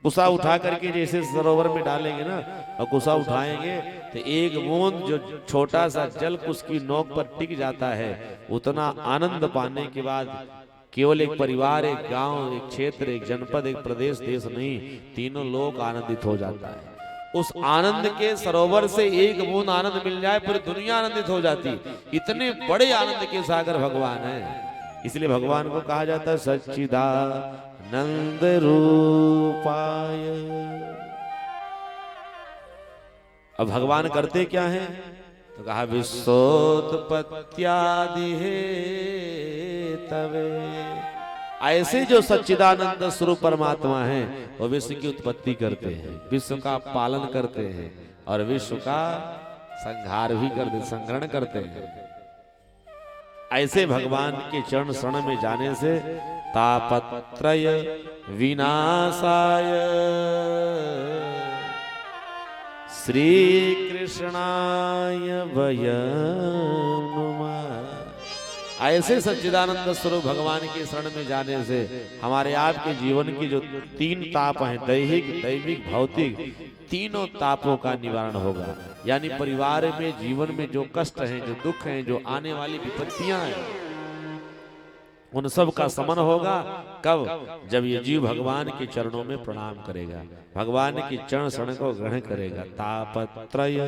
कुसा उठा करके जैसे सरोवर में डालेंगे ना और कुसा उठाएंगे तो एक बूंद जो छोटा सा जल उसकी नोक पर टिक जाता है, उतना आनंद पाने के बाद केवल एक परिवार, एक गांव, एक क्षेत्र, एक जनपद, एक प्रदेश, देश नहीं, तीनों लोग आनंदित हो जाता है। उस आनंद के सरोवर से एक बूंद आनंद मिल जाए पूरी दुनिया आनंदित हो जाती। इतने बड़े आनंद के सागर भगवान हैं। इसलिए भगवान को कहा जाता है सच्चिदानंद रूपाय। अब भगवान करते क्या हैं? तो कहा विश्वोत्पत्त्यादि तवे। ऐसे जो सच्चिदानंद स्वरूप परमात्मा हैं वो विश्व की उत्पत्ति करते हैं, विश्व का पालन करते हैं और विश्व का संहार भी करते, संग्रहण करते हैं। ऐसे भगवान के चरण शरण में जाने से तापत्रय विनाशाय श्री कृष्णाय वयं नुमः। ऐसे सच्चिदानंद स्वरूप भगवान के शरण में जाने से हमारे आपके जीवन की जो तीन ताप हैं, दैहिक, दैविक, भौतिक, तीनों तापों का निवारण होगा। यानी परिवार में, जीवन में जो कष्ट हैं, जो दुख हैं, जो आने वाली विपत्तियां हैं, उन सब का समन होगा। कब? जब ये जीव भगवान के चरणों में प्रणाम करेगा, भगवान के चरण शरण को ग्रहण करेगा। तापत्रय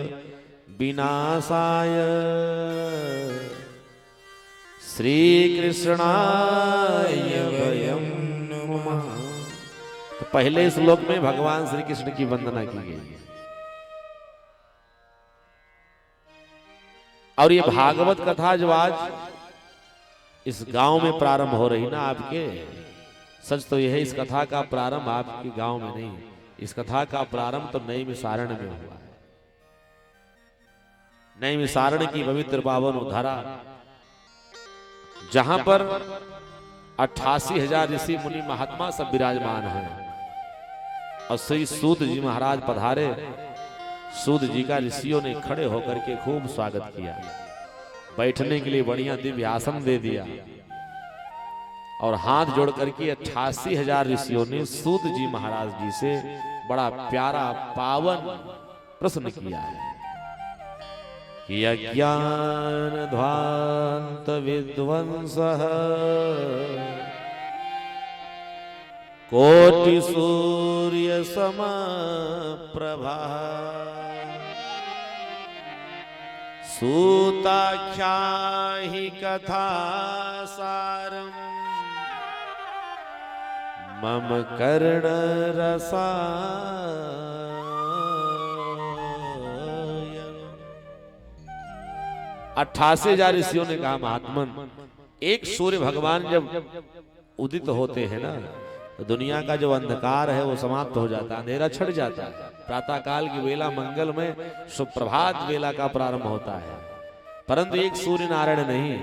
विनाशाय श्री कृष्णाय वयं नुमः। तो पहले श्लोक में भगवान श्री कृष्ण की वंदना की गई है। और ये भागवत कथा जो आज इस गांव में प्रारंभ हो रही ना आपके, सच तो यह है, इस कथा का प्रारंभ आपके गांव में नहीं, इस कथा का प्रारंभ तो नैमिषारण्य में हुआ है। नैमिषारण्य की पवित्र पावन धरा, जहां पर 88,000 ऋषि मुनि महात्मा सब विराजमान हैं और श्री सूत जी महाराज पधारे। सूत जी का ऋषियों ने खड़े होकर के खूब स्वागत किया, बैठने के लिए बढ़िया दिव्य आसन दे दिया और हाथ जोड़ करके 88,000 ऋषियों ने सूत जी महाराज जी से बड़ा प्यारा पावन प्रश्न किया है। यज्ञान ध्वांत विध्वंसः कोटि सूर्य समप्रभा सूताख्याहि कथा सारम मम कर्ण रसायन। 88,000 ऋषियों ने कहा महात्मन, एक सूर्य भगवान जब उदित होते हैं ना तो दुनिया का जो अंधकार है वो समाप्त हो जाता है, अंधेरा छट जाता है। प्रातः काल की वेला मंगल में सुप्रभात वेला का प्रारंभ होता है। परंतु एक सूर्य नारायण नहीं,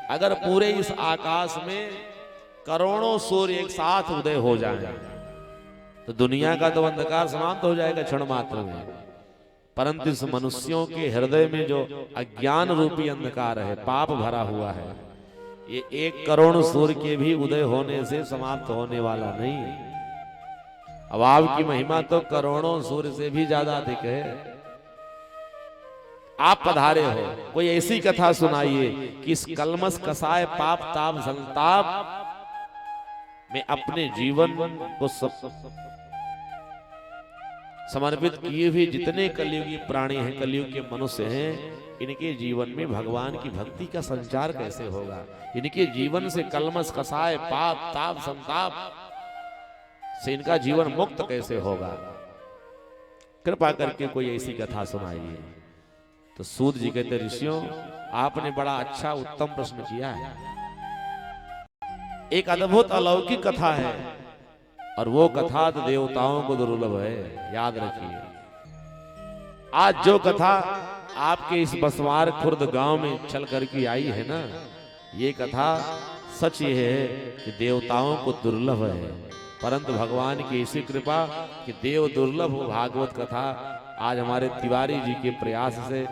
अगर पूरे इस आकाश में करोड़ों सूर्य एक साथ उदय हो जाए तो दुनिया का तो अंधकार समाप्त हो जाएगा क्षण मात्र में। परंतु इस मनुष्यों के हृदय में जो अज्ञान रूपी अंधकार है, पाप भरा हुआ है, ये 1 करोड़ सूर्य के भी उदय होने से समाप्त होने वाला नहीं। अब आपकी महिमा तो करोड़ों सूर्य से भी ज्यादा अधिक है। आप पधारे हो, कोई ऐसी कथा सुनाइए कि इस कलमस कसाय पाप ताप संताप में अपने जीवन को समर्पित किए हुए जितने कलयुगी प्राणी हैं, कलयुग के मनुष्य हैं, इनके जीवन में भगवान की भक्ति का संचार कैसे होगा? इनके जीवन से कलमस कसाय पाप ताप संताप से इनका जीवन मुक्त कैसे होगा? कृपा करके कोई ऐसी कथा सुनाइए। तो सूत जी कहते, ऋषियों आपने बड़ा अच्छा उत्तम प्रश्न किया है। एक अद्भुत अलौकिक कथा है और वो कथा तो देवताओं को दुर्लभ है, याद रखिए। आज जो कथा आपके इस बसवार खुर्द गांव में चल करके आई है ना, ये कथा सच ये है कि देवताओं को दुर्लभ है, परंतु भगवान की ऐसी कृपा कि देव दुर्लभ हो भागवत कथा आज हमारे तिवारी जी के प्रयास से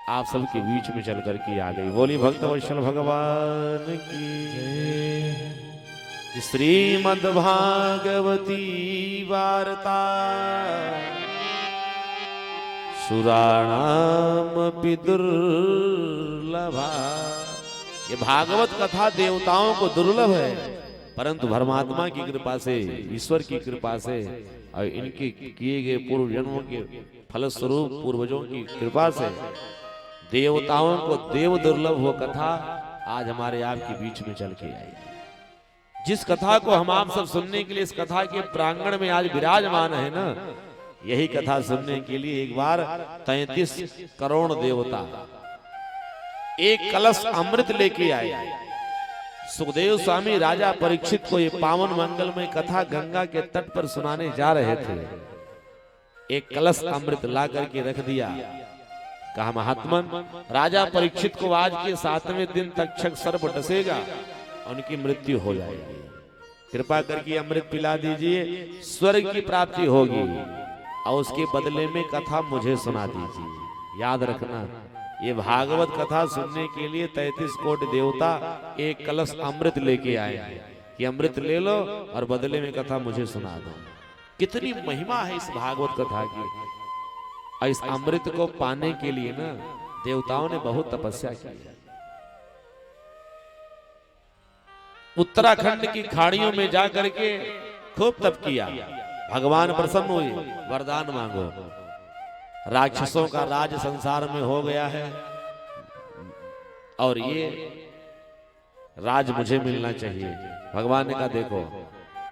आप सबके बीच में चल करके आ गई। बोली भक्त वैष्णव भगवान की जय। श्रीमद् भागवती वार्ता सुराणामपि दुर्लभा। ये भागवत कथा देवताओं को दुर्लभ है, परंतु परमात्मा की कृपा से, ईश्वर की कृपा से और इनके किए गए पूर्व जन्मों के फलस्वरूप पूर्वजों की कृपा से देवताओं को देव दुर्लभ वो कथा आज हमारे आपके बीच में चल के आई। जिस कथा को हम आप सब सुनने के लिए इस कथा के प्रांगण में आज विराजमान है ना, यही कथा सुनने के लिए एक बार 33 करोड़ देवता एक कलश अमृत लेके आए। सुखदेव स्वामी राजा परीक्षित को ये पावन मंगलमय कथा गंगा के तट पर सुनाने जा रहे थे। एक कलश अमृत ला करके रख दिया। कहा महात्मन, राजा परीक्षित को आज के 7वें दिन तक्षक सर्प डसेगा, उनकी मृत्यु हो जाएगी। कृपा करके अमृत पिला दीजिए, स्वर्ग की प्राप्ति होगी और उसके बदले में कथा मुझे सुना दीजिए। याद रखना, ये भागवत कथा सुनने के लिए 33 कोटि देवता एक कलश अमृत लेके आए कि अमृत ले लो और बदले में कथा मुझे सुना दो। कितनी महिमा है इस भागवत कथा की। और इस अमृत को पाने के लिए ना देवताओं ने बहुत तपस्या की। उत्तराखंड की खाड़ियों में जाकर के खूब तप किया। भगवान प्रसन्न हुए, वरदान मांगो। राक्षसों का राज संसार में हो गया है और ये राज मुझे मिलना चाहिए। भगवान ने कहा देखो,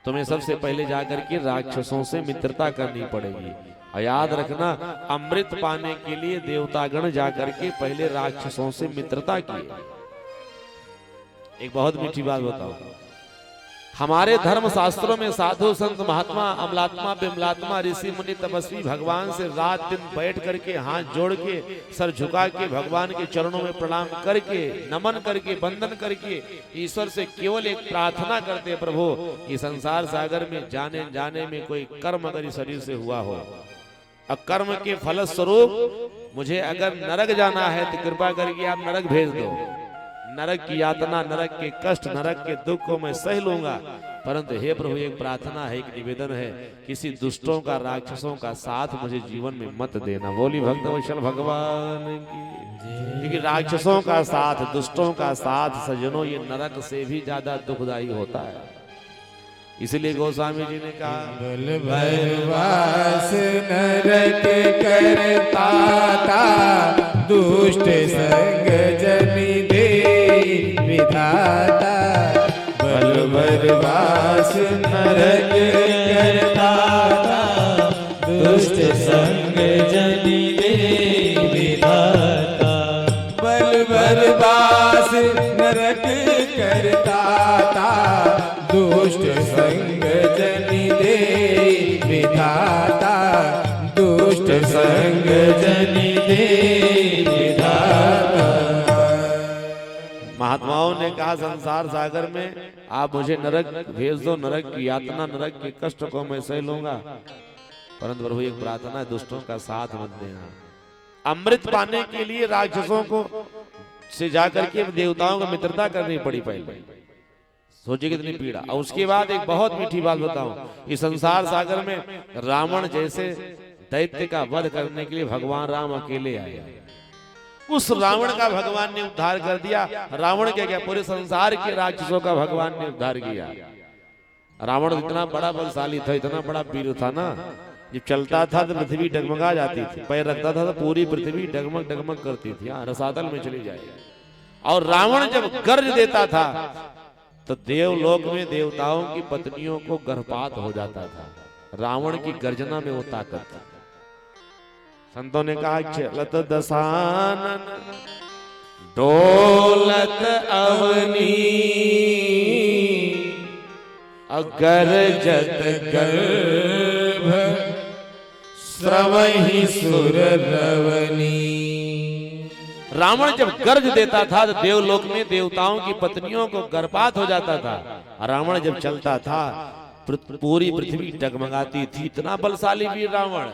तुम्हें सबसे पहले जाकर के राक्षसों से मित्रता करनी पड़ेगी। और याद रखना, अमृत पाने के लिए देवतागण जाकर के पहले राक्षसों से मित्रता की। एक बहुत मीठी बात बताओ, हमारे धर्म शास्त्रों में साधु संत महात्मा अमलात्मा बिमलात्मा ऋषि मुनि तपस्वी भगवान से रात दिन बैठ करके हाथ जोड़ के सर झुका के भगवान के चरणों में प्रणाम करके नमन करके वंदन करके ईश्वर से केवल एक प्रार्थना करते, प्रभु इस संसार सागर में जाने जाने में कोई कर्म अगर इस शरीर से हुआ हो, अकर्म के फल स्वरूप मुझे अगर नरक जाना है तो कृपा करके आप नरक भेज दो। नरक की यातना, नरक के कष्ट, नरक के दुख को मैं सह लूंगा, परंतु हे प्रभु एक प्रार्थना है, एक निवेदन है, किसी दुष्टों का राक्षसों का साथ मुझे जीवन में मत देना। बोली भक्त वैष्णव भगवान की। क्योंकि राक्षसों का साथ, दुष्टों का साथ सज्जनों, ये नरक से भी ज्यादा दुखदायी होता है। इसलिए गोस्वामी जी ने कहा बल भरवास नरक करता था, दुष्ट संग जनि दे विधाता। बल भरवास नरक करता था, दुष्ट संग जनि दे विधाता। बल भरवास नरक करता था, दुष्ट संग जनि दे विधाता। दुष्ट संग जनि दे विधाता। महात्माओं ने कहा संसार सागर में आप मुझे नरक भेज दो, नरक की यातना, नरक के कष्ट को मैं सह लूंगा, परंतु प्रभु एक प्रार्थना है, दुष्टों का साथ मत देना। अमृत पाने के लिए राक्षसों को से जाकर के देवताओं को मित्रता करनी पड़ी पहले। सोचिए कितनी पीड़ा। और उसके बाद एक बहुत मीठी बात बताऊं, इस संसार सागर में रावण जैसे दैत्य का वध करने के लिए भगवान राम अकेले आए। उस रावण का भगवान ने उद्धार कर दिया। रावण के क्या, पूरे संसार के राक्षसों का भगवान ने उद्धार किया। रावण इतना बड़ा बलशाली था, इतना बड़ा वीर था ना, जब चलता था तो पृथ्वी डगमगा जाती थी, पैर रखता था तो पूरी पृथ्वी डगमग डगमग करती थी, रसातल में चली जाएगी। और रावण जब गर्ज देता था तो देवलोक में देवताओं की पत्नियों को गर्भपात हो जाता था। रावण की गर्जना में वो ताकत थी। संतों ने कहा चलत दसानन डोलत अवनी, अगरजत गर्भ श्रवहि सुर रवनी। रावण जब गर्ज देता था तो देवलोक में देवताओं की पत्नियों को गर्भपात हो जाता था। रावण जब चलता था पूरी पृथ्वी डगमगाती थी। इतना बलशाली वीर रावण।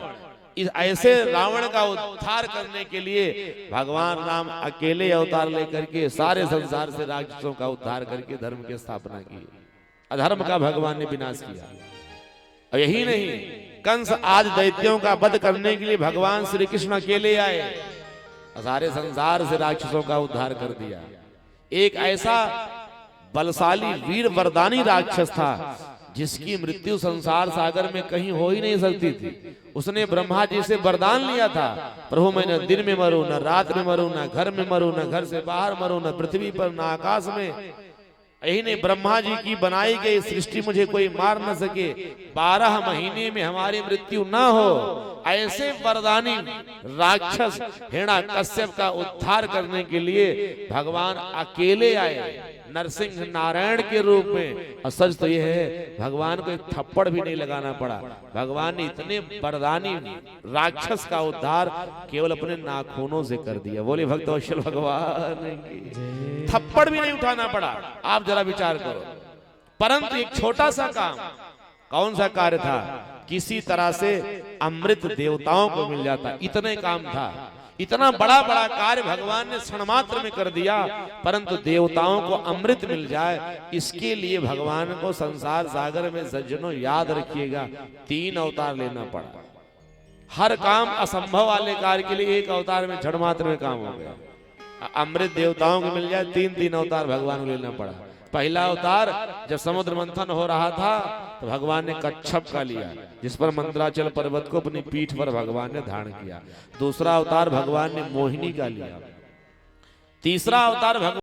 इस ऐसे रावण का उद्धार करने के लिए भगवान राम अकेले अवतार लेकर के सारे संसार से राक्षसों का उद्धार करके धर्म की स्थापना की, अधर्म का भगवान ने विनाश किया। और यही नहीं, कंस आज दैत्यों का वध करने के लिए भगवान श्री कृष्ण अकेले आए, सारे संसार से राक्षसों का उद्धार कर दिया। एक ऐसा बलशाली वीर वरदानी राक्षस था जिसकी मृत्यु संसार सागर में कहीं हो ही नहीं सकती थी। उसने ब्रह्मा जी से वरदान लिया था, प्रभु मैं न दिन में मरूं, न रात में मरूं, न घर में मरूं, न घर से बाहर मरूं, न पृथ्वी पर न आकाश में। यही नहीं, ब्रह्मा जी की बनाई गई सृष्टि मुझे कोई मार न सके, 12 महीने में हमारी मृत्यु न हो। ऐसे वरदानी राक्षस हिरण्याकश्यप का उद्धार करने के लिए भगवान अकेले आए, नरसिंह नारायण के रूप में। और सच तो यह है, भगवान को एक थप्पड़ भी नहीं लगाना पड़ा। भगवान ने इतने वरदानी राक्षस का उद्धार केवल अपने नाखूनों से कर दिया। बोले भक्तवत्सल भगवान की, थप्पड़ भी नहीं उठाना पड़ा। आप जरा विचार करो। परंतु एक छोटा सा काम, कौन सा कार्य था? किसी तरह से अमृत देवताओं को मिल जाता, इतने काम था। इतना बड़ा बड़ा कार्य भगवान ने क्षण मात्र में कर दिया, परंतु देवताओं को अमृत मिल जाए, इसके लिए भगवान को संसार सागर में सज्जनों याद रखिएगा 3 अवतार लेना पड़ा। हर काम असंभव वाले कार्य के लिए एक अवतार में क्षण मात्र में काम हो गया। अमृत देवताओं को मिल जाए, 3 अवतार भगवान को लेना पड़ा। पहला अवतार जब समुद्र मंथन हो रहा था तो भगवान ने कच्छप का लिया, जिस पर मंदराचल पर्वत को अपनी पीठ पर भगवान ने धारण किया। दूसरा अवतार भगवान ने मोहिनी का लिया। तीसरा अवतार भगवान